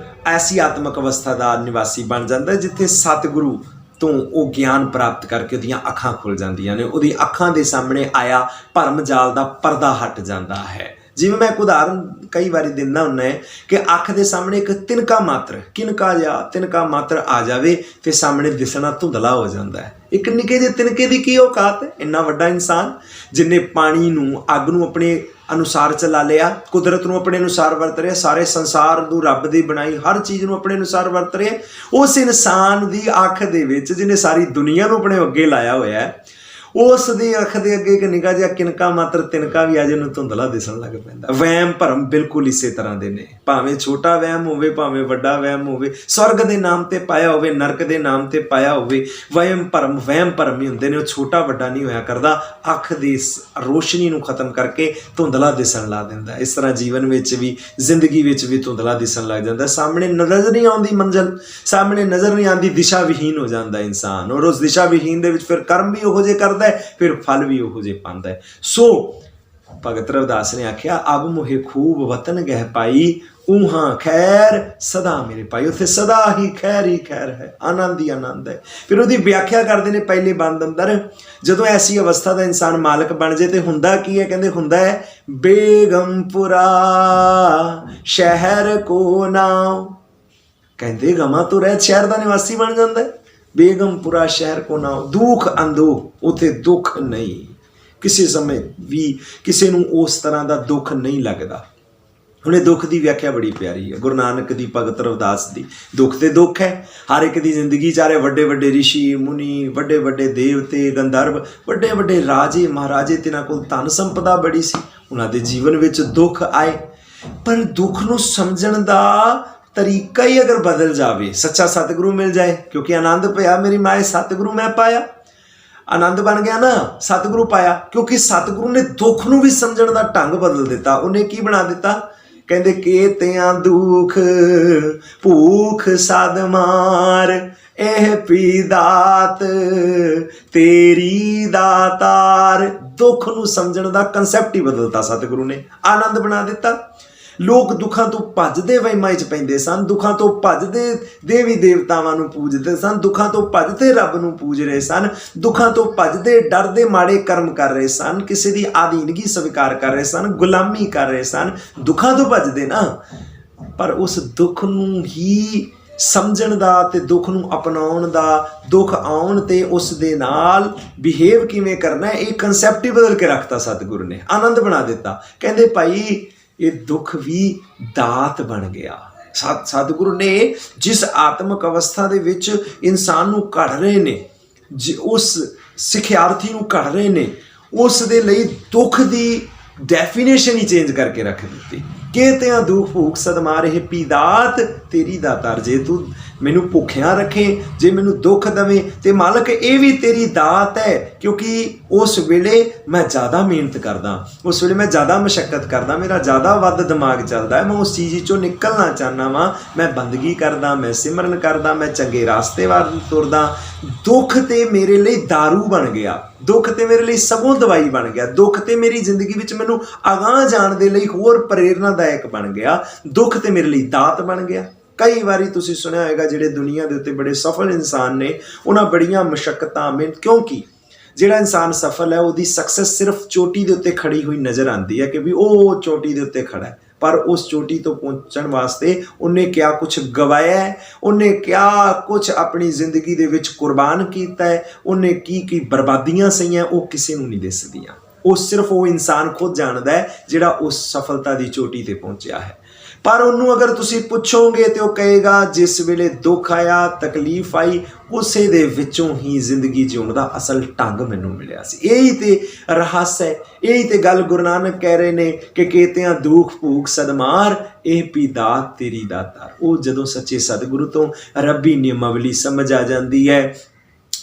Speaker 1: ਐਸੀ ਆਤਮਿਕ ਅਵਸਥਾ ਦਾ ਨਿਵਾਸੀ ਬਣ ਜਾਂਦਾ ਜਿੱਥੇ ਸਤਿਗੁਰੂ ਤੋਂ ਉਹ ਗਿਆਨ ਪ੍ਰਾਪਤ ਕਰਕੇ ਉਹਦੀਆਂ ਅੱਖਾਂ ਖੁੱਲ ਜਾਂਦੀਆਂ ਨੇ, ਉਹਦੀ ਅੱਖਾਂ ਦੇ ਸਾਹਮਣੇ ਆਇਆ ਭਰਮ ਜਾਲ ਦਾ ਪਰਦਾ ਹਟ ਜਾਂਦਾ ਹੈ। ਜਿਵੇਂ ਮੈਂ ਇੱਕ ਉਦਾਹਰਨ ਕਈ ਵਾਰੀ ਦਿੰਦਾ ਹੁੰਦਾ ਹੈ ਕਿ ਅੱਖ ਦੇ ਸਾਹਮਣੇ ਇੱਕ ਤਿਨਕਾ ਮਾਤਰ, ਕਿਨਕਾ ਜਾਂ ਤਿਨਕਾ ਮਾਤਰ ਆ ਜਾਵੇ ਤੇ ਸਾਹਮਣੇ ਦਿਸਣਾ ਧੁੰਦਲਾ ਹੋ ਜਾਂਦਾ ਹੈ। ਇੱਕ ਨਿੱਕੇ ਜਿਹੇ ਤਿਨਕੇ ਦੀ ਕੀ ਔਕਾਤ ਹੈ? ਇੰਨਾ ਵੱਡਾ ਇਨਸਾਨ ਜਿਹਨੇ ਪਾਣੀ ਨੂੰ, ਅੱਗ ਨੂੰ ਆਪਣੇ ਅਨੁਸਾਰ ਚਲਾ ਲਿਆ, ਕੁਦਰਤ ਨੂੰ ਆਪਣੇ ਅਨੁਸਾਰ ਵਰਤ ਰਿਹਾ, ਸਾਰੇ ਸੰਸਾਰ ਨੂੰ ਰੱਬ ਦੀ ਬਣਾਈ ਹਰ ਚੀਜ਼ ਨੂੰ ਆਪਣੇ ਅਨੁਸਾਰ ਵਰਤ ਰਿਹਾ। ਉਸ ਇਨਸਾਨ ਦੀ ਅੱਖ ਦੇ ਵਿੱਚ ਜਿਹਨੇ ਸਾਰੀ ਦੁਨੀਆ ਨੂੰ ਆਪਣੇ ਅੱਗੇ ਲਾਇਆ ਹੋਇਆ ਹੈ, ਉਸ ਦੀ ਅੱਖ ਦੇ ਅੱਗੇ ਇੱਕ ਨਿੱਕਾ ਜਿਹਾ ਕਿਨਕਾ ਮਾਤਰ ਤਿਨਕਾ ਵੀ ਅੱਜ ਇਹਨੂੰ ਧੁੰਦਲਾ ਦਿਸਣ ਲੱਗ ਪੈਂਦਾ। ਵਹਿਮ ਭਰਮ ਬਿਲਕੁਲ ਇਸੇ ਤਰ੍ਹਾਂ ਦੇ ਨੇ, ਭਾਵੇਂ ਛੋਟਾ ਵਹਿਮ ਹੋਵੇ ਭਾਵੇਂ ਵੱਡਾ ਵਹਿਮ ਹੋਵੇ, ਸਵਰਗ ਦੇ ਨਾਮ ਤੇ ਪਾਇਆ ਹੋਵੇ ਨਰਕ ਦੇ ਨਾਮ ਤੇ ਪਾਇਆ ਹੋਵੇ, ਵਹਿਮ ਭਰਮ ਹੀ ਹੁੰਦੇ ਨੇ। ਉਹ ਛੋਟਾ ਵੱਡਾ ਨਹੀਂ ਹੋਇਆ ਕਰਦਾ, ਅੱਖ ਦੀ ਰੋਸ਼ਨੀ ਨੂੰ ਖਤਮ ਕਰਕੇ ਧੁੰਦਲਾ ਦਿਸਣ ਲਾ ਦਿੰਦਾ। ਇਸ ਤਰ੍ਹਾਂ ਜੀਵਨ ਵਿੱਚ ਵੀ, ਜ਼ਿੰਦਗੀ ਵਿੱਚ ਵੀ ਧੁੰਦਲਾ ਦਿਸਣ ਲੱਗ ਜਾਂਦਾ। ਸਾਹਮਣੇ ਨਜ਼ਰ ਨਹੀਂ ਆਉਂਦੀ ਮੰਜ਼ਿਲ, ਸਾਹਮਣੇ ਨਜ਼ਰ ਨਹੀਂ ਆਉਂਦੀ, ਦਿਸ਼ਾ ਵਿਹੀਨ ਹੋ ਜਾਂਦਾ ਇਨਸਾਨ, ਔਰ ਉਸ ਦਿਸ਼ਾ ਵਿਹੀਨ ਦੇ ਵਿੱਚ ਫਿਰ ਕਰਮ ਵੀ ਉਹੋ ਜਿਹੇ ਕਰਦਾ, ਫਿਰ ਫਲ ਵੀ ਉਹੋ ਜਿਹੇ ਪਾਉਂਦਾ ਹੈ। ਸੋ ਭਗਤ ਰਵਿਦਾਸ ਨੇ ਆਖਿਆ, ਅਬ ਮੋਹੇ ਖੂਬ ਵਤਨ ਗਹਿ ਪਾਈ, ਊਹਾਂ ਖੈਰ ਸਦਾ ਮੇਰੇ ਪਾਈ। ਉੱਥੇ ਸਦਾ ਹੀ ਖੈਰ ਹੈ, ਆਨੰਦ ਹੀ ਆਨੰਦ ਹੈ। ਫਿਰ ਉਹਦੀ ਵਿਆਖਿਆ ਕਰਦੇ ਨੇ ਪਹਿਲੇ ਬੰਦ ਅੰਦਰ, ਜਦੋਂ ਐਸੀ ਅਵਸਥਾ ਦਾ ਇਨਸਾਨ ਮਾਲਕ ਬਣ ਜੇ ਤੇ ਹੁੰਦਾ ਕੀ ਹੈ? ਕਹਿੰਦੇ ਹੁੰਦਾ ਹੈ ਬੇਗਮਪੁਰਾ ਸ਼ਹਿਰ ਕੋ ਨਾਮ। ਕਹਿੰਦੇ ਗਮਾਂ ਤੋਂ ਰਹਿਤ ਸ਼ਹਿਰ ਦਾ ਨਿਵਾਸੀ ਬਣ ਜਾਂਦਾ ਹੈ। ਬੇਗਮਪੁਰਾ ਸ਼ਹਿਰ ਕੋ ਨਾਮ, ਦੁੱਖ ਅੰਦੋ, ਉੱਥੇ ਦੁੱਖ ਨਹੀਂ, ਕਿਸੇ ਸਮੇਂ ਵੀ ਕਿਸੇ ਨੂੰ ਉਸ ਤਰ੍ਹਾਂ ਦਾ ਦੁੱਖ ਨਹੀਂ ਲੱਗਦਾ। ਹੁਣ ਇਹ ਦੁੱਖ ਦੀ ਵਿਆਖਿਆ ਬੜੀ ਪਿਆਰੀ ਹੈ ਗੁਰੂ ਨਾਨਕ ਦੀ, ਭਗਤ ਰਵਿਦਾਸ ਦੀ। ਦੁੱਖ ਤੇ ਦੁੱਖ ਹੈ, ਹਰ ਇੱਕ ਦੀ ਜ਼ਿੰਦਗੀ 'ਚ ਆ ਰਹੇ ਵੱਡੇ ਵੱਡੇ ਰਿਸ਼ੀ ਮੁਨੀ, ਵੱਡੇ ਵੱਡੇ ਦੇਵਤੇ ਗੰਧਰਵ, ਵੱਡੇ ਵੱਡੇ ਰਾਜੇ ਮਹਾਰਾਜੇ, ਤਿਨਾਂ ਕੋਲ ਧਨ ਸੰਪਦਾ ਬੜੀ ਸੀ, ਉਹਨਾਂ ਦੇ ਜੀਵਨ ਵਿੱਚ ਦੁੱਖ ਆਏ। ਪਰ ਦੁੱਖ ਨੂੰ ਸਮਝਣ ਦਾ ਤਰੀਕਾ ਹੀ ਅਗਰ ਬਦਲ ਜਾਵੇ, ਸੱਚਾ ਸਤਿਗੁਰੂ ਮਿਲ ਜਾਏ, ਕਿਉਂਕਿ ਆਨੰਦ ਪਿਆ ਮੇਰੀ ਮਾਏ ਸਤਿਗੁਰੂ ਮੈਂ ਪਾਇਆ, ਆਨੰਦ ਬਣ ਗਿਆ ਨਾ, ਸਤਿਗੁਰੂ ਪਾਇਆ। ਕਿਉਂਕਿ ਸਤਿਗੁਰੂ ਨੇ ਦੁੱਖ ਨੂੰ ਵੀ ਸਮਝਣ ਦਾ ਢੰਗ ਬਦਲ ਦਿੱਤਾ। ਉਹਨੇ ਕੀ ਬਣਾ ਦਿੱਤਾ? ਕਹਿੰਦੇ ਕੇਤਿਆਂ ਦੁੱਖ ਭੂਖ ਸਦ ਮਾਰ, ਇਹ ਪੀ ਦਾਤ ਤੇਰੀ ਦਾਤਾਰ। ਦੁੱਖ ਨੂੰ ਸਮਝਣ ਦਾ ਕੰਸੈਪਟ ਹੀ ਬਦਲਤਾ ਸਤਿਗੁਰੂ ਨੇ, ਆਨੰਦ ਬਣਾ ਦਿੱਤਾ। ਲੋਕ ਦੁੱਖਾਂ ਤੋਂ ਭੱਜਦੇ ਵਹਿਮਾਂ 'ਚ ਪੈਂਦੇ ਸਨ, ਦੁੱਖਾਂ ਤੋਂ ਭੱਜਦੇ ਦੇਵੀ ਦੇਵਤਾਵਾਂ ਨੂੰ ਪੂਜਦੇ ਸਨ, ਦੁੱਖਾਂ ਤੋਂ ਭੱਜਦੇ ਰੱਬ ਨੂੰ ਪੂਜ ਰਹੇ ਸਨ, ਦੁੱਖਾਂ ਤੋਂ ਭੱਜਦੇ ਡਰਦੇ ਮਾੜੇ ਕਰਮ ਕਰ ਰਹੇ ਸਨ, ਕਿਸੇ ਦੀ ਆਧੀਨਗੀ ਸਵੀਕਾਰ ਕਰ ਰਹੇ ਸਨ, ਗੁਲਾਮੀ ਕਰ ਰਹੇ ਸਨ, ਦੁੱਖਾਂ ਤੋਂ ਭੱਜਦੇ ਨਾ। ਪਰ ਉਸ ਦੁੱਖ ਨੂੰ ਹੀ ਸਮਝਣ ਦਾ ਤੇ ਦੁੱਖ ਨੂੰ ਅਪਣਾਉਣ ਦਾ, ਦੁੱਖ ਆਉਣ ਤੇ ਉਸ ਦੇ ਨਾਲ ਬਿਹੇਵ ਕਿਵੇਂ ਕਰਨਾ, ਇਹ ਕੰਸੈਪਟ ਹੀ ਬਦਲ ਕੇ ਰੱਖਤਾ ਸਤਿਗੁਰੂ ਨੇ, ਆਨੰਦ ਬਣਾ ਦਿੱਤਾ। ਕਹਿੰਦੇ ਭਾਈ ਇਹ ਦੁੱਖ ਵੀ ਦਾਤ ਬਣ ਗਿਆ। ਸਤਿਗੁਰੂ ਨੇ ਜਿਸ ਆਤਮਿਕ ਅਵਸਥਾ ਦੇ ਵਿੱਚ ਇਨਸਾਨ ਨੂੰ ਘੜ ਰਹੇ ਨੇ, ਉਸ ਸਿੱਖਿਆਰਥੀ ਨੂੰ ਘੜ ਰਹੇ ਨੇ, ਉਸ ਦੇ ਲਈ ਦੁੱਖ ਦੀ ਡੈਫੀਨੇਸ਼ਨ ਹੀ ਚੇਂਜ ਕਰਕੇ ਰੱਖ ਦਿੱਤੀ। ਕੇਤਿਆਂ ਦੁੱਖ ਭੂਖ ਸਦ ਮਾਰ, ਇਹ ਪੀ ਦਾਤ ਤੇਰੀ ਦਾਤਾਰ। ਜੇ ਤੂੰ ਮੈਨੂੰ ਭੁੱਖਿਆਂ ਰੱਖੇ, ਜੇ ਮੈਨੂੰ ਦੁੱਖ ਦੇਵੇਂ ਤੇ ਮਾਲਕ ਇਹ ਵੀ ਤੇਰੀ ਦਾਤ ਹੈ, ਕਿਉਂਕਿ ਉਸ ਵੇਲੇ ਮੈਂ ਜ਼ਿਆਦਾ ਮਿਹਨਤ ਕਰਦਾ, ਉਸ ਵੇਲੇ ਮੈਂ ਜ਼ਿਆਦਾ ਮਸ਼ੱਕਤ ਕਰਦਾ, ਮੇਰਾ ਜ਼ਿਆਦਾ ਵੱਧ ਦਿਮਾਗ ਚੱਲਦਾ ਹੈ, ਮੈਂ ਉਸ ਚੀਜ਼ 'ਚੋਂ ਨਿਕਲਣਾ ਚਾਹੁੰਦਾ ਵਾਂ, ਮੈਂ ਬੰਦਗੀ ਕਰਦਾ, ਮੈਂ ਸਿਮਰਨ ਕਰਦਾ, ਮੈਂ ਚੰਗੇ ਰਾਸਤੇ ਵੱਲ ਤੁਰਦਾ। ਦੁੱਖ ਤੇ ਮੇਰੇ ਲਈ ਦਾਰੂ ਬਣ ਗਿਆ, ਦੁੱਖ ਤੇ ਮੇਰੇ ਲਈ ਸਗੋਂ ਦਵਾਈ ਬਣ ਗਿਆ, ਦੁੱਖ ਤੇ ਮੇਰੀ ਜ਼ਿੰਦਗੀ ਵਿੱਚ ਮੈਨੂੰ ਅਗਾਂਹ ਜਾਣ ਦੇ ਲਈ ਹੋਰ ਪ੍ਰੇਰਨਾਦਾਇਕ ਬਣ ਗਿਆ, ਦੁੱਖ ਤੇ ਮੇਰੇ ਲਈ ਦਾਤ ਬਣ ਗਿਆ। ਕਈ ਵਾਰੀ ਤੁਸੀਂ ਸੁਣਿਆ ਹੋਏਗਾ ਜਿਹੜੇ ਦੁਨੀਆ ਦੇ ਉੱਤੇ ਬੜੇ ਸਫਲ ਇਨਸਾਨ ਨੇ, ਉਹਨਾਂ ਬੜੀਆਂ ਮੁਸ਼ੱਕਤਾਂ ਮਿਹਨਤ, ਕਿਉਂਕਿ ਜਿਹੜਾ ਇਨਸਾਨ ਸਫਲ ਹੈ ਉਹਦੀ ਸਕਸੈਸ ਸਿਰਫ ਚੋਟੀ ਦੇ ਉੱਤੇ ਖੜੀ ਹੋਈ ਨਜ਼ਰ ਆਉਂਦੀ ਹੈ ਕਿ ਵੀ ਉਹ ਚੋਟੀ ਦੇ ਉੱਤੇ ਖੜਾ ਹੈ, ਪਰ ਉਸ ਚੋਟੀ ਤੋਂ ਪਹੁੰਚਣ ਵਾਸਤੇ ਉਹਨੇ ਕਿਆ ਕੁਛ ਗਵਾਇਆ ਹੈ, ਉਹਨੇ ਕਿਆ ਕੁਛ ਆਪਣੀ ਜ਼ਿੰਦਗੀ ਦੇ ਵਿੱਚ ਕੁਰਬਾਨ ਕੀਤਾ ਹੈ, ਉਹਨੇ ਕੀ ਬਰਬਾਦੀਆਂ ਸਹੀਆਂ, ਉਹ ਕਿਸੇ ਨੂੰ ਨਹੀਂ ਦਿਸਦੀਆਂ। ਉਹ ਸਿਰਫ ਉਹ ਇਨਸਾਨ ਖੁਦ ਜਾਣਦਾ ਹੈ ਜਿਹੜਾ ਉਸ ਸਫਲਤਾ ਦੀ ਚੋਟੀ ਤੇ ਪਹੁੰਚਿਆ ਹੈ। पर ਉਹਨੂੰ ਅਗਰ ਤੁਸੀਂ ਪੁੱਛੋਗੇ ਤੇ ਉਹ ਕਹੇਗਾ ਜਿਸ ਵੇਲੇ ਦੁੱਖ ਆਇਆ ਤਕਲੀਫ ਆਈ ਉਸੇ ਦੇ ਵਿੱਚੋਂ ਹੀ ਜ਼ਿੰਦਗੀ ਜਿਉਣ ਦਾ ਅਸਲ ਢੰਗ ਮੈਨੂੰ ਮਿਲਿਆ ਸੀ। ਇਹੀ ਤੇ ਰਹੱਸ ਹੈ, ਇਹੀ ਤੇ ਗੱਲ ਗੁਰੂ ਨਾਨਕ ਕਹਿ ਰਹੇ ਨੇ ਕਿ ਕੇਤਿਆਂ ਦੁੱਖ ਭੂਖ ਸਦਮਾਰ ਇਹ ਪੀ ਦਾਤ ਤੇਰੀ ਦਾਤਾਰ। ਉਹ ਜਦੋਂ ਸੱਚੇ ਸਤਿਗੁਰੂ ਤੋਂ ਰੱਬੀ ਨਿਯਮਾਵਲੀ ਸਮਝ ਆ ਜਾਂਦੀ ਹੈ,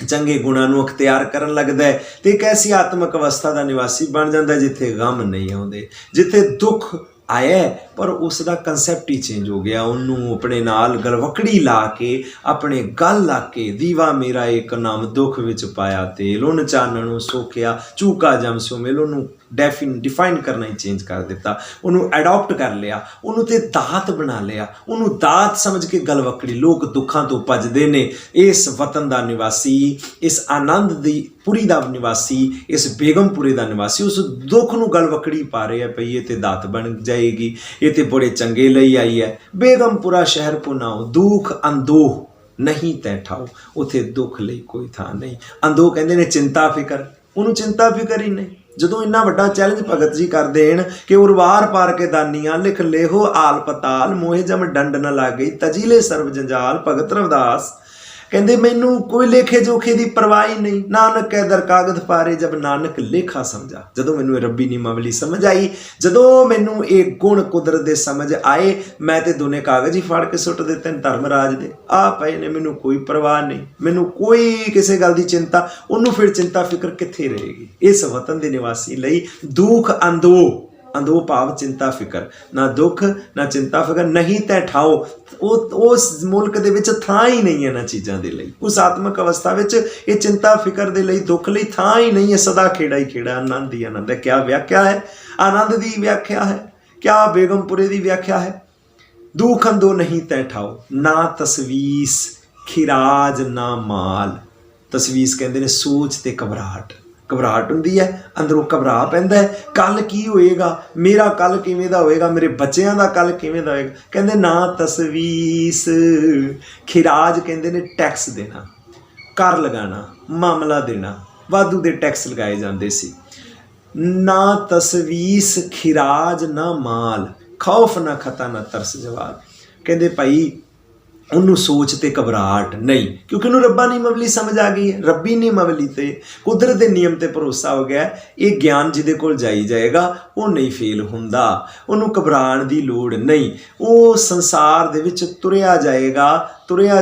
Speaker 1: ਚੰਗੇ ਗੁਣਾਂ ਨੂੰ ਅਖਤਿਆਰ ਕਰਨ ਲੱਗਦਾ ਹੈ ਤੇ ਇੱਕ ਐਸੀ ਆਤਮਿਕ ਅਵਸਥਾ ਦਾ ਨਿਵਾਸੀ ਬਣ ਜਾਂਦਾ ਜਿੱਥੇ ਗਮ ਨਹੀਂ ਆਉਂਦੇ, ਜਿੱਥੇ ਦੁੱਖ ਆਇਆ ਪਰ ਉਸ ਦਾ ਕਨਸੈਪਟ ਹੀ ਚੇਂਜ ਹੋ ਗਿਆ। ਉਹਨੂੰ ਆਪਣੇ ਨਾਲ ਗਲਵਕੜੀ ਲਾ ਕੇ ਆਪਣੇ ਗਲ ਲਾ ਕੇ ਦੀਵਾ ਮੇਰਾ ਇੱਕ ਨਾਮ ਦੁੱਖ ਵਿੱਚ ਪਾਇਆ ਤੇਲ ਉਹਨ ਚਾਨਣ ਨੂੰ ਸੋਖਿਆ ਝੂਕਾ ਜਮ ਸੋ ਮੇਲ। ਉਹਨੂੰ ਡਿਫਾਈਨ ਕਰਨਾ ਹੀ ਚੇਂਜ ਕਰ ਦਿੱਤਾ, ਉਹਨੂੰ ਅਡਾਪਟ ਕਰ ਲਿਆ, ਉਹਨੂੰ ਤੇ ਦਾਤ ਬਣਾ ਲਿਆ, ਉਹਨੂੰ ਦਾਤ ਸਮਝ ਕੇ ਗਲਵਕੜੀ। ਲੋਕ ਦੁੱਖਾਂ ਤੋਂ ਭੱਜਦੇ ਨੇ, ਇਸ ਵਤਨ ਦਾ ਨਿਵਾਸੀ, ਇਸ ਆਨੰਦ ਦੀ ਪੁਰੀ ਦਾ ਨਿਵਾਸੀ, ਇਸ ਬੇਗਮਪੁਰੇ ਦਾ ਨਿਵਾਸੀ ਉਸ ਦੁੱਖ ਨੂੰ ਗਲਵਕੜੀ ਪਾ ਰਿਹਾ ਪਈ ਇਹ ਤੇ ਦਾਤ ਬਣ ਜਾਏਗੀ, ਇਹ ਤੇ ਬੜੇ ਚੰਗੇ ਲਈ ਆਈ ਹੈ। ਬੇਗਮਪੁਰਾ ਸ਼ਹਿਰ ਪੁਨਾਓ ਦੁੱਖ ਅੰਦੋਹ ਨਹੀਂ ਤੈ ਠਾਓ। ਉੱਥੇ ਦੁੱਖ ਲਈ ਕੋਈ ਥਾਂ ਨਹੀਂ। ਅੰਦੋਹ ਕਹਿੰਦੇ ਨੇ ਚਿੰਤਾ ਫਿਕਰ, ਉਹਨੂੰ ਚਿੰਤਾ ਫਿਕਰ ਹੀ ਨਹੀਂ। ਜਦੋਂ ਇੰਨਾ ਵੱਡਾ ਚੈਲੰਜ ਭਗਤ ਜੀ ਕਰ ਦੇਣ ਕਿ ਉਰਵਾਰ ਪਾਰ ਕੇ ਦਾਨੀਆਂ ਲਿਖ ਲੇਹੋ ਆਲ ਪਤਾਲ ਮੋਹੇ ਜਮ ਡੰਡ ਨਾ ਲਾਗਈ ਤਜੀਲੇ ਸਰਬ ਜੰਜਾਲ। ਭਗਤ ਰਵਿਦਾਸ ਕਹਿੰਦੇ ਮੈਨੂੰ ਕੋਈ ਲੇਖੇ ਜੋਖੇ ਦੀ ਪਰਵਾਹ ਹੀ ਨਹੀਂ, ਨਾਨਕ ਕਹਿ ਦਰ ਕਾਗਜ਼ ਪਾਰੇ ਜਬ ਨਾਨਕ ਲੇਖਾ ਸਮਝਾ। ਜਦੋਂ ਮੈਨੂੰ ਇਹ ਰੱਬੀ ਨਿਯਮਾਵਲੀ ਸਮਝ ਆਈ, ਜਦੋਂ ਮੈਨੂੰ ਇਹ ਗੁਣ ਕੁਦਰਤ ਦੇ ਸਮਝ ਆਏ, ਮੈਂ ਤੇ ਦੋਨੇ ਕਾਗਜ਼ ਹੀ ਫਾੜ ਕੇ ਸੁੱਟ ਦਿੱਤੇ ਨੇ ਧਰਮਰਾਜ ਦੇ। ਆ ਪਏ ਨੇ, ਮੈਨੂੰ ਕੋਈ ਪਰਵਾਹ ਨਹੀਂ, ਮੈਨੂੰ ਕੋਈ ਕਿਸੇ ਗੱਲ ਦੀ ਚਿੰਤਾ। ਉਹਨੂੰ ਫਿਰ ਚਿੰਤਾ ਫਿਕਰ ਕਿੱਥੇ ਰਹੇਗੀ। ਇਸ ਵਤਨ ਦੇ ਨਿਵਾਸੀ ਲਈ ਦੁੱਖ ਅੰਦੋਹ, ਅੰਦੋਹ ਭਾਵ ਚਿੰਤਾ ਫਿਕਰ, ਨਾ ਦੁੱਖ ਨਾ ਚਿੰਤਾ ਫਿਕਰ ਨਹੀਂ ਤੈ ਠਾਓ। ਉਸ ਮੁਲਕ ਦੇ ਵਿੱਚ ਥਾਂ ਹੀ ਨਹੀਂ ਹੈ ਇਹਨਾਂ ਚੀਜ਼ਾਂ ਦੇ ਲਈ। ਉਸ ਆਤਮਿਕ ਅਵਸਥਾ ਵਿੱਚ ਇਹ ਚਿੰਤਾ ਫਿਕਰ ਦੇ ਲਈ, ਦੁੱਖ ਲਈ ਥਾਂ ਹੀ ਨਹੀਂ ਹੈ। ਸਦਾ ਖੇੜਾ ਹੀ ਖੇੜਾ, ਆਨੰਦ ਹੀ ਆਨੰਦ ਹੈ। ਕਿਆ ਵਿਆਖਿਆ ਹੈ ਆਨੰਦ ਦੀ, ਵਿਆਖਿਆ ਹੈ ਕਿਆ ਬੇਗਮਪੁਰੇ ਦੀ ਵਿਆਖਿਆ ਹੈ। ਦੁੱਖ ਅੰਦੋਹ ਨਹੀਂ ਤੈ ਠਾਓ, ਨਾ ਤਸਵੀਸ ਖਿਰਾਜ ਨਾ ਮਾਲ। ਤਸਵੀਸ ਕਹਿੰਦੇ ਨੇ ਸੋਚ ਤੇ ਘਬਰਾਹਟ। ਘਬਰਾਹਟ ਹੁੰਦੀ ਹੈ, ਅੰਦਰੋਂ ਘਬਰਾ ਪੈਂਦਾ ਹੈ, ਕੱਲ ਕੀ ਹੋਏਗਾ, ਮੇਰਾ ਕੱਲ ਕਿਵੇਂ ਦਾ ਹੋਏਗਾ, ਮੇਰੇ ਬੱਚਿਆਂ ਦਾ ਕੱਲ ਕਿਵੇਂ ਦਾ ਹੋਏਗਾ। ਕਹਿੰਦੇ ਨਾ ਤਸਵੀਸ ਖਿਰਾਜ ਕਹਿੰਦੇ ਨੇ ਟੈਕਸ ਦੇਣਾ, ਕਰ ਲਗਾਉਣਾ, ਮਾਮਲਾ ਦੇਣਾ। ਵਾਧੂ ਦੇ ਟੈਕਸ ਲਗਾਏ ਜਾਂਦੇ ਸੀ। ਨਾ ਤਸਵੀਸ ਖਿਰਾਜ ਨਾ ਮਾਲ ਖੌਫ ਨਾ ਖਤਾ ਨਾ ਤਰਸ ਜਵਾਲ। ਕਹਿੰਦੇ ਭਾਈ ਉਹਨੂੰ ਸੋਚ ਤੇ ਘਬਰਾਹਟ ਨਹੀਂ, ਕਿਉਂਕਿ ਉਹਨੂੰ ਰੱਬਾ ਨਿਯਮਾਵਲੀ ਸਮਝ ਆ ਗਈ ਹੈ। ਰੱਬੀ ਨਿਯਮਾਵਲੀ ਤੇ ਕੁਦਰਤ ਦੇ ਨਿਯਮ ਤੇ ਭਰੋਸਾ ਹੋ ਗਿਆ। ਇਹ ਗਿਆਨ ਜਿਹਦੇ ਕੋਲ ਜਾਈ ਜਾਏਗਾ ਉਹ ਨਹੀਂ ਫੇਲ ਹੁੰਦਾ, ਉਹਨੂੰ ਘਬਰਾਉਣ ਦੀ ਲੋੜ ਨਹੀਂ। ਉਹ ਸੰਸਾਰ ਦੇ ਵਿੱਚ ਤੁਰਿਆ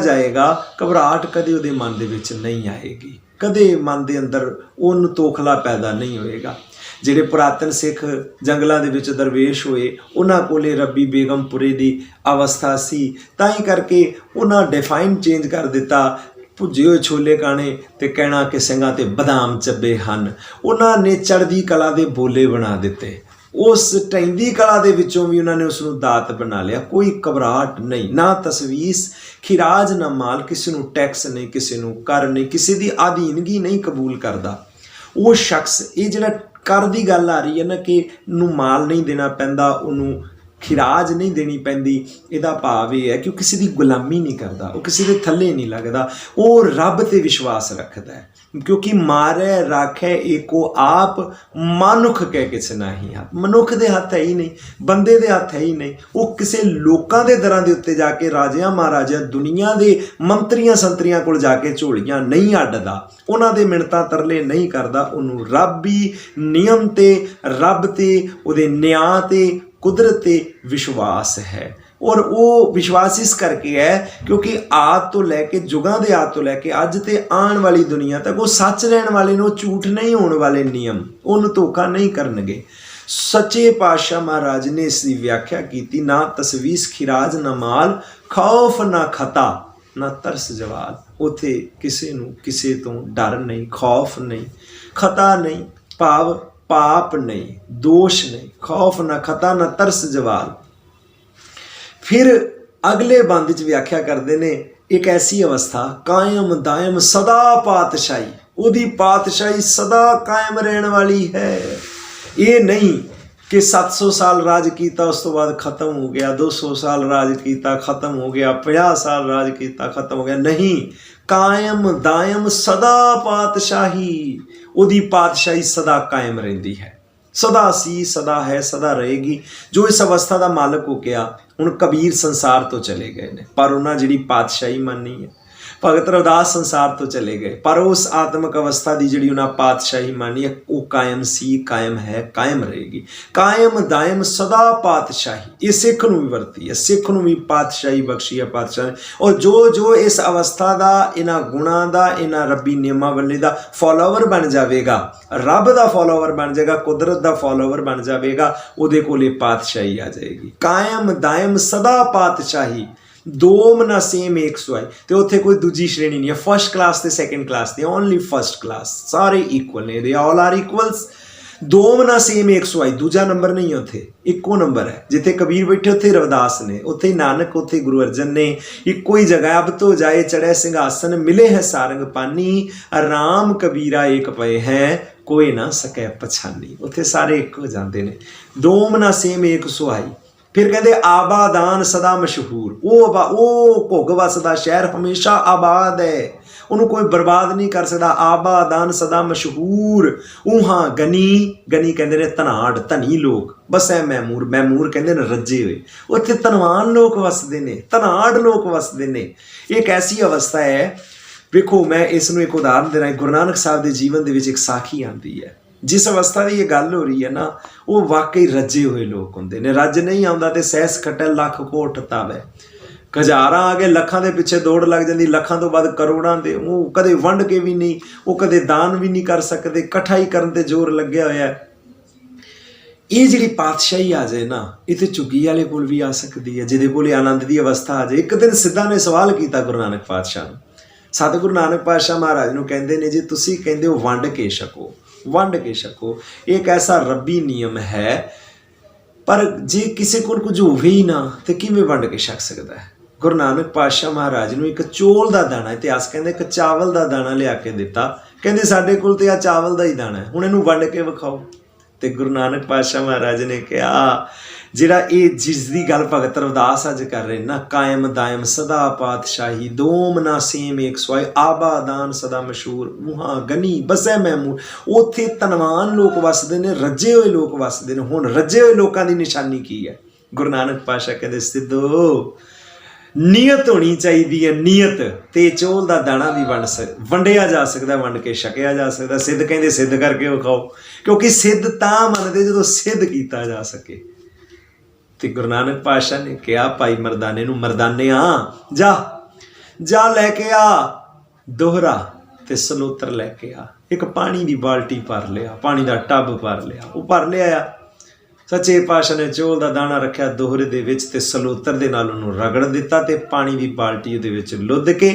Speaker 1: ਜਾਏਗਾ। ਘਬਰਾਹਟ ਕਦੇ ਉਹਦੇ ਮਨ ਦੇ ਵਿੱਚ ਨਹੀਂ ਆਏਗੀ, ਕਦੇ ਮਨ ਦੇ ਅੰਦਰ ਉਹਨੂੰ ਤੋਖਲਾ ਪੈਦਾ ਨਹੀਂ ਹੋਏਗਾ। ਜਿਹੜੇ ਪੁਰਾਤਨ ਸਿੱਖ ਜੰਗਲਾਂ ਦੇ ਵਿੱਚ ਦਰਵੇਸ਼ ਹੋਏ, ਉਹਨਾਂ ਕੋਲੇ ਰੱਬੀ ਬੇਗਮਪੁਰੇ ਦੀ ਅਵਸਥਾ ਸੀ, ਤਾਂ ਹੀ ਕਰਕੇ ਉਹਨਾਂ ਡਿਫਾਈਨ ਚੇਂਜ ਕਰ ਦਿੱਤਾ। ਭੁੱਜੇ ਹੋਏ ਛੋਲੇ ਖਾਣੇ ਤੇ ਕਹਿਣਾ ਕਿ ਸਿੰਘਾਂ ਤੇ ਬਦਾਮ ਚੱਬੇ ਹਨ। ਉਹਨਾਂ ਨੇ ਚੜ੍ਹਦੀ ਕਲਾ ਦੇ ਬੋਲੇ ਬਣਾ ਦਿੱਤੇ। ਉਸ ਟੈਂਦੀ ਕਲਾ ਦੇ ਵਿੱਚੋਂ ਵੀ ਉਹਨਾਂ ਨੇ ਉਸ ਨੂੰ ਦਾਤ ਬਣਾ ਲਿਆ। ਕੋਈ ਘਬਰਾਹਟ ਨਹੀਂ, ਨਾ ਤਸਵੀਸ ਖਿਰਾਜ ਨਾ ਮਾਲ। ਕਿਸੇ ਨੂੰ ਟੈਕਸ ਨਹੀਂ, ਕਿਸੇ ਨੂੰ ਕਰ ਨਹੀਂ, ਕਿਸੇ ਦੀ ਅਧੀਨਗੀ ਨਹੀਂ ਕਬੂਲ ਕਰਦਾ ਉਹ ਸ਼ਖਸ। ਇਹ ਜਿਹੜਾ ਕਰ ਦੀ ਗੱਲ ਆ ਰਹੀ ਹੈ ਨਾ ਕਿ ਨੂੰ ਮਾਲ ਨਹੀਂ ਦੇਣਾ ਪੈਂਦਾ, ਉਹਨੂੰ ਖਿਰਾਜ ਨਹੀਂ ਦੇਣੀ ਪੈਂਦੀ, ਇਹਦਾ ਭਾਵ ਇਹ ਹੈ ਕਿ ਉਹ ਕਿਸੇ ਦੀ ਗੁਲਾਮੀ ਨਹੀਂ ਕਰਦਾ, ਉਹ ਕਿਸੇ ਦੇ ਥੱਲੇ ਨਹੀਂ ਲੱਗਦਾ, ਉਹ ਰੱਬ ਤੇ ਵਿਸ਼ਵਾਸ ਰੱਖਦਾ ਹੈ। ਕਿਉਂਕਿ ਮਾਰੈ ਰਾਖੈ ਏਕੋ ਆਪ ਮਨੁੱਖ ਕਹਿ ਕਿਸੇ ਨਹੀਂ ਹੱਥ। ਮਨੁੱਖ ਦੇ ਹੱਥ ਹੈ ਹੀ ਨਹੀਂ, ਬੰਦੇ ਦੇ ਹੱਥ ਹੈ ਹੀ ਨਹੀਂ। ਉਹ ਕਿਸੇ ਲੋਕਾਂ ਦੇ ਦਰਾਂ ਦੇ ਉੱਤੇ ਜਾ ਕੇ ਰਾਜਿਆਂ ਮਹਾਰਾਜਿਆਂ ਦੁਨੀਆ ਦੇ ਮੰਤਰੀਆਂ ਸੰਤਰੀਆਂ ਕੋਲ ਜਾ ਕੇ ਝੋਲੀਆਂ ਨਹੀਂ ਅੱਡਦਾ, ਉਹਨਾਂ ਦੇ ਮਿੰਨਤਾਂ ਤਰਲੇ ਨਹੀਂ ਕਰਦਾ। ਉਹਨੂੰ ਰੱਬੀ ਨਿਯਮ ਤੇ, ਰੱਬ ਤੇ, ਉਹਦੇ ਨਿਆਂ ਤੇ, ਕੁਦਰਤ ਤੇ ਵਿਸ਼ਵਾਸ ਹੈ। ਔਰ ਉਹ ਵਿਸ਼ਵਾਸ ਇਸ ਕਰਕੇ ਹੈ ਕਿਉਂਕਿ ਆਦ ਤੋਂ ਲੈ ਕੇ ਜੁਗਾਂ ਦੇ ਆਦ ਤੋਂ ਲੈ ਕੇ ਅੱਜ ਤੇ ਆਉਣ ਵਾਲੀ ਦੁਨੀਆ ਤੱਕ ਉਹ ਸੱਚ ਰਹਿਣ ਵਾਲੇ ਨੇ, ਉਹ ਝੂਠ ਨਹੀਂ ਹੋਣ ਵਾਲੇ ਨਿਯਮ, ਉਹਨੂੰ ਧੋਖਾ ਨਹੀਂ ਕਰਨਗੇ। ਸੱਚੇ ਪਾਤਸ਼ਾਹ ਮਹਾਰਾਜ ਨੇ ਇਸ ਦੀ ਵਿਆਖਿਆ ਕੀਤੀ, ਨਾ ਤਸਵੀਸ ਖਿਰਾਜ ਨਾ ਮਾਲ ਖੌਫ ਨਾ ਖਤਾ ਨਾ ਤਰਸ ਜਵਾਲ। ਉੱਥੇ ਕਿਸੇ ਨੂੰ ਕਿਸੇ ਤੋਂ ਡਰ ਨਹੀਂ, ਖੌਫ ਨਹੀਂ, ਖਤਾ ਨਹੀਂ ਭਾਵ ਪਾਪ ਨਹੀਂ, ਦੋਸ਼ ਨਹੀਂ। ਖੌਫ ਨਾ ਖਤਾ ਨਾ ਤਰਸ ਜਵਾਲ। ਫਿਰ ਅਗਲੇ ਬੰਦ ਵਿੱਚ ਵਿਆਖਿਆ ਕਰਦੇ ਨੇ ਇੱਕ ਐਸੀ ਅਵਸਥਾ ਕਾਇਮ ਦਾਇਮ ਸਦਾ ਪਾਤਸ਼ਾਹੀ, ਉਹਦੀ ਪਾਤਸ਼ਾਹੀ ਸਦਾ ਕਾਇਮ ਰਹਿਣ ਵਾਲੀ ਹੈ। ਇਹ ਨਹੀਂ ਕਿ 700 ਸਾਲ ਰਾਜ ਕੀਤਾ ਉਸ ਤੋਂ ਬਾਅਦ ਖਤਮ ਹੋ ਗਿਆ, 200 ਸਾਲ ਰਾਜ ਕੀਤਾ ਖਤਮ ਹੋ ਗਿਆ, 50 ਸਾਲ ਰਾਜ ਕੀਤਾ ਖਤਮ ਹੋ ਗਿਆ। ਨਹੀਂ, ਕਾਇਮ ਦਾਇਮ ਸਦਾ ਪਾਤਸ਼ਾਹੀ, ਉਹਦੀ ਪਾਤਸ਼ਾਹੀ ਸਦਾ ਕਾਇਮ ਰਹਿੰਦੀ ਹੈ। सदा सी सदा है सदा रहेगी। जो इस अवस्था का मालक हो गया, हुण कबीर संसार तो चले गए ने पर उन्हें जिहड़ी पातशाही मानी है, भगत रविदास संसार तो चले गए पर उस आत्मक अवस्था की जिहड़ी उन्हें पातशाही मानी है वो कायम सी, कायम है, कायम रहेगी। कायम दायम सदा पातशाही ये सिख नूं भी वरती है, सिख नूं भी पातशाही बख्शी है पातशाह। और जो जो इस अवस्था का, इन्हां गुणां दा, इन्हां रब्बी नियमावली का फॉलोवर बन जाएगा, रब का फॉलोवर बन जाएगा, कुदरत का फॉलोवर बन जाएगा, उहदे कोले पातशाही आ जाएगी। कायम दायम सदा पातशाही, दोम ना सेम एक सुआई। तो उत्थे कोई दूजी श्रेणी नहीं है, फर्स्ट क्लास ते सैकेंड क्लास ते ओनली फर्स्ट क्लास, सारे इक्वल ने, दे ऑल आर इक्वल्स। दोम ना सेम एक सुआई, दूजा नंबर नहीं उत्थे, इक्को नंबर है। जिथे कबीर बैठे उत्थे रविदास ने, उत्थे नानक, उत्थे गुरु अर्जन ने, इक्को ही जगह। अब तो जाए चढ़े सिंहासन, मिले है सारंग पानी, राम कबीरा एक पए हैं, कोई ना सके पछानी। उत्थे सारे एक हो जाते ने, दोम ना सेम एक सुहाई। फिर कहते आबादान सदा मशहूर, वो घुग वसदा शहर हमेशा आबाद है, उन्होंने कोई बर्बाद नहीं कर सकता। आबादान सदा मशहूर, उहां गनी, गनी कहते ने धनाड़, धनी लोग, बस है मैमूर, मैमूर कहते ने रजे हुए, उत्थे धनवान लोग वसदे ने, धनाड़ लोग वसदे ने। एक ऐसी अवस्था है, वेखो मैं इसनूं एक उदाहरण देना, गुरु नानक साहब के जीवन दे विच एक साखी आती है। जिस अवस्था की ये गल हो रही है ना, वो वाकई रजे हुए लोग होंगे ने। रज नहीं आता तो सहस खट्टे लख कोट तावे, हज़ारां आ गए, लखां दे पिछे दौड़ लग जाती, लखां तो बाद करोड़ां दे, वो कदे वंड के भी नहीं, वो कदे दान भी नहीं कर सकते, इकट्ठा ही करन ते जोर लग्या होया है। ये जिहड़ी पातशाही आ जाए ना, इत्थे झुग्गी वाले कोल भी आ सकती है, जिहदे कोल आनंद की अवस्था आ जाए। एक दिन सिद्धा ने सवाल किया गुरु नानक पातशाह नूं, सतगुरु नानक पातशाह महाराज नूं कहंदे ने, जी तुसीं कहंदे हो वंड के छको, वंड के छको, एक ऐसा रब्बी नियम है, पर जे किसी को कुछ होवे ही ना तो किवें वंड के छक सकता है। गुरु नानक पातशाह महाराज नूं एक चौल का दाना, इतिहास कहंदे एक चावल का दाना लिया के दिता, कहंदे साडे कोल ते आ चावल का ही दाना है, हुण इहनूं वंड के विखाओ। तो गुरु नानक पातशाह महाराज ने कहा, जिहड़ा ये जिसकी गल भगत रविदास अज कर रहे ना, कायम दायम सदा पातशाही, दोम ना सेम एक सुआई, आबादान सदा मशहूर, वहां गनी बसै मैमूर, उत्थे धनवान लोग वसदे ने, रजे हुए लोग वसदे ने। हुण रजे हुए लोगों की निशानी की है? गुरु नानक पातशाह कहते सिद्धो, नीयत होनी चाहिए, नीयत ते चौल का दाना भी वंडिया जा सकता, वंड के छकिया जा सकता। सिद्ध कहते सिद्ध करके विखाओ, क्योंकि सिद्ध तां मनदे जो सिद्ध किया जा सके। तो गुरु नानक पातशाह ने कहा भाई मरदाने नूं, मरदाने जा जा लैके आ दोहरा ते सलोतर लैके आ, एक पानी की बाल्टी भर लिया, पानी का टब भर लिया, वो भर लिया। सच्चे पातशाह ने चौल का दाना रखा दोहरे दे विच ते सलोतर दे नाल उहनूं रगड़ दिता ते पानी की बाल्टी उहदे विच लुद्ध के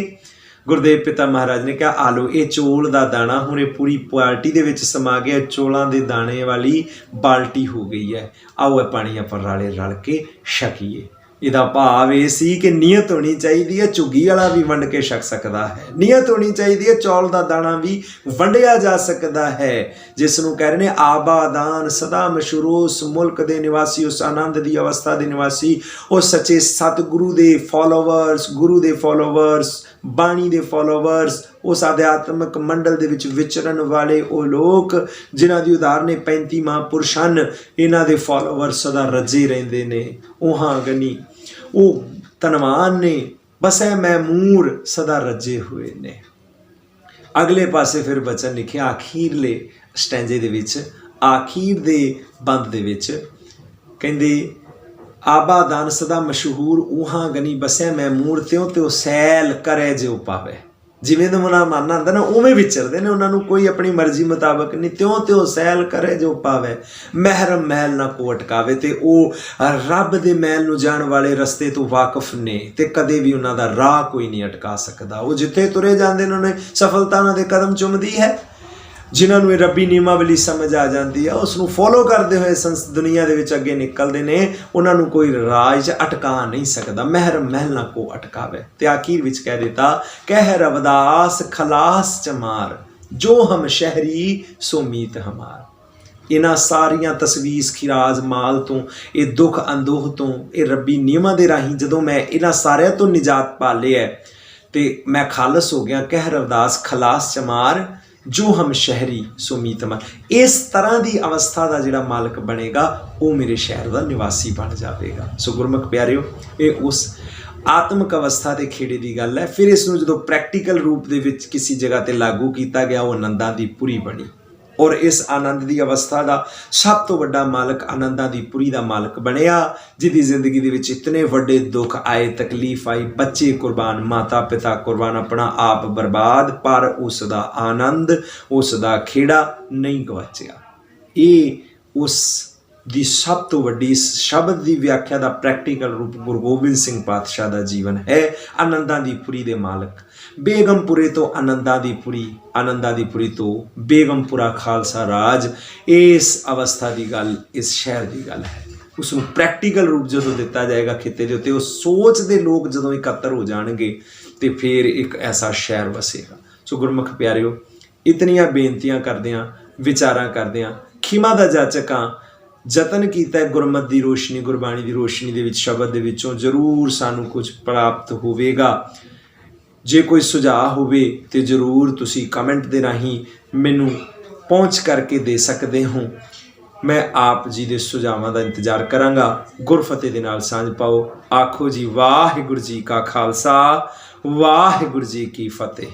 Speaker 1: गुरुदेव पिता महाराज ने कहा आ लो ये चौल का दाना हुण ये पूरी बाल्टी दे विच समा गया, चौलों के दाने वाली बाल्टी हो गई है, आओ ये पानी आपां राले रल के छकीए। इहदा भाव ये सी कि नीयत होनी चाहिए है, झुग्गी वाला भी वंड के छक सकता है, नीयत होनी चाहिए है, चौल का दाना भी वंडिया जा सकता है, जिसनों कह रहे हैं आबादान सदा मशहूर, उस मुल्क के निवासी, उस आनंद की अवस्था के निवासी, उस सच्चे सतगुरु के फॉलोवर्स, गुरु के फॉलोवर्स, बाणी के फॉलोवर्स, उस आध्यात्मिक मंडल दे विच विचरण वाले वो लोग जिन्हां दी उदाहरण 35 महापुरुष हैं, इन्हां दे फॉलोवर सदा रजे रहिंदे ने, उहां गनी वो धनवान ने, बसै मैमूर सदा रजे हुए ने। अगले पासे फिर बचन लिखे आखिरले स्टैंजे दे विच, आखिर दे बंद दे विच कहंदे आबादान सदा मशहूर, उहां गनी बसै मैमूर, त्यों त्यों सैल करे जो पावे। जिवें दा मना मन आंदा ना उवें विचरदे ने, उन्हां नूं कोई अपनी मर्जी मुताबक नहीं, त्यों त्यों सैल करे जो पावे, महरम महल ना को अटकावे। ते ओ रब दे महल नूं जाण वाले रस्ते तो वाकफ ने, ते कदे भी उन्हां दा राह कोई नहीं अटका सकदा। वो जिथे तुरे जांदे ने उन्हें सफलता उन्हां दे कदम चुमदी है। जिन्होंने ये रब्बी नियमावली समझ आ जाती है, उसनूं फॉलो करते हुए दुनिया दे विच अगे निकलते हैं, उन्होंने कोई राज अटका नहीं सकता, महर महल ना को अटकावे। ते आखिर विच कह देता कह रविदास खलास चमार, जो हम शहरी सो मीत हमार। इन्हां सारियां तसवीस खिराज माल तो, ये दुख अंदोह तो, ये रब्बी नियमां दे राही जदों मैं इन्हां सारियां तो निजात पा लिया ते मैं खालस हो गया। कह रविदास खलास चमार, ਜੋ ਹਮ ਸ਼ਹਿਰੀ ਸੋ ਮੀਤਮਾ। ਇਸ ਤਰ੍ਹਾਂ ਦੀ ਅਵਸਥਾ ਦਾ ਜਿਹੜਾ ਮਾਲਕ ਬਣੇਗਾ ਉਹ ਮੇਰੇ ਸ਼ਹਿਰ ਦਾ ਨਿਵਾਸੀ ਬਣ ਜਾਵੇਗਾ। ਸੋ ਗੁਰਮੁਖ ਪਿਆਰਿਓ, ਇਹ ਉਸ ਆਤਮਿਕ ਅਵਸਥਾ ਦੇ ਖੇੜੇ ਦੀ ਗੱਲ ਹੈ। ਫਿਰ ਇਸ ਨੂੰ ਜਦੋਂ ਪ੍ਰੈਕਟੀਕਲ ਰੂਪ ਦੇ ਵਿੱਚ ਕਿਸੇ ਜਗ੍ਹਾ ਤੇ ਲਾਗੂ ਕੀਤਾ ਗਿਆ, ਉਹ ਆਨੰਦਾਂ ਦੀ ਪੁਰੀ ਬਣੀ। ਔਰ ਇਸ ਆਨੰਦ ਦੀ ਅਵਸਥਾ ਦਾ ਸਭ ਤੋਂ ਵੱਡਾ ਮਾਲਕ ਆਨੰਦਾਂ ਦੀ ਪੁਰੀ ਦਾ ਮਾਲਕ ਬਣਿਆ, ਜਿਹਦੀ ਜ਼ਿੰਦਗੀ ਦੇ ਵਿੱਚ ਇਤਨੇ ਵੱਡੇ ਦੁੱਖ ਆਏ, ਤਕਲੀਫ ਆਈ, ਬੱਚੇ ਕੁਰਬਾਨ, ਮਾਤਾ ਪਿਤਾ ਕੁਰਬਾਨ, ਆਪਣਾ ਆਪ ਬਰਬਾਦ, ਪਰ ਉਸ ਦਾ ਆਨੰਦ, ਉਸ ਦਾ ਖੇੜਾ ਨਹੀਂ ਗਵਾਚਿਆ। ਇਹ ਉਸ ਦੀ ਸਭ ਤੋਂ ਵੱਡੀ ਇਸ ਸ਼ਬਦ ਦੀ ਵਿਆਖਿਆ ਦਾ ਪ੍ਰੈਕਟੀਕਲ ਰੂਪ ਗੁਰੂ ਗੋਬਿੰਦ ਸਿੰਘ ਪਾਤਸ਼ਾਹ ਦਾ ਜੀਵਨ ਹੈ। ਆਨੰਦਾਂ ਦੀ ਪੁਰੀ ਦੇ ਮਾਲਕ, ਬੇਗਮਪੁਰੇ ਤੋਂ ਆਨੰਦਾਂ ਦੀ ਪੁਰੀ, ਆਨੰਦਾਂ ਦੀ ਪੁਰੀ ਤੋਂ ਬੇਗਮਪੁਰਾ ਖਾਲਸਾ ਰਾਜ। ਇਸ ਅਵਸਥਾ ਦੀ ਗੱਲ ਇਸ ਸ਼ਹਿਰ ਦੀ ਗੱਲ ਹੈ। ਉਸ ਨੂੰ ਪ੍ਰੈਕਟੀਕਲ ਰੂਪ ਜਦੋਂ ਦਿੱਤਾ ਜਾਏਗਾ ਖਿੱਤੇ ਦੇ ਉੱਤੇ, ਉਹ ਸੋਚਦੇ ਲੋਕ ਜਦੋਂ ਇਕੱਤਰ ਹੋ ਜਾਣਗੇ ਤੇ ਫਿਰ ਇੱਕ ਐਸਾ ਸ਼ਹਿਰ ਵਸੇਗਾ। ਸੋ ਗੁਰਮੁਖ ਪਿਆਰਿਓ, ਇਤਨੀਆਂ ਬੇਨਤੀਆਂ ਕਰਦਿਆਂ, ਵਿਚਾਰਾਂ ਕਰਦਿਆਂ, ਖਿਮਾ ਦਾ ਜਾਚਕ ਹਾਂ, ਯਤਨ ਕੀਤਾ ਗੁਰਮਤਿ ਦੀ ਰੋਸ਼ਨੀ, ਗੁਰਬਾਣੀ ਦੀ ਰੋਸ਼ਨੀ ਦੇ ਵਿੱਚ, ਸ਼ਬਦ ਦੇ ਵਿੱਚੋਂ ਜ਼ਰੂਰ ਸਾਨੂੰ ਕੁਝ ਪ੍ਰਾਪਤ ਹੋਵੇਗਾ। ਜੇ ਕੋਈ ਸੁਝਾਅ ਹੋਵੇ ਤੇ ਜ਼ਰੂਰ ਤੁਸੀਂ ਕਮੈਂਟ ਦੇ ਰਾਹੀਂ ਮੈਨੂੰ ਪਹੁੰਚ ਕਰਕੇ ਦੇ ਸਕਦੇ ਹੋ। ਮੈਂ ਆਪ ਜੀ ਦੇ ਸੁਝਾਵਾਂ ਦਾ ਇੰਤਜ਼ਾਰ ਕਰਾਂਗਾ। ਗੁਰਫਤਿਹ ਦੇ ਨਾਲ ਸਾਂਝ ਪਾਓ। ਆਖੋ ਜੀ ਵਾਹਿਗੁਰੂ ਜੀ ਕਾ ਖਾਲਸਾ, ਵਾਹਿਗੁਰੂ ਜੀ ਕੀ ਫਤਿਹ।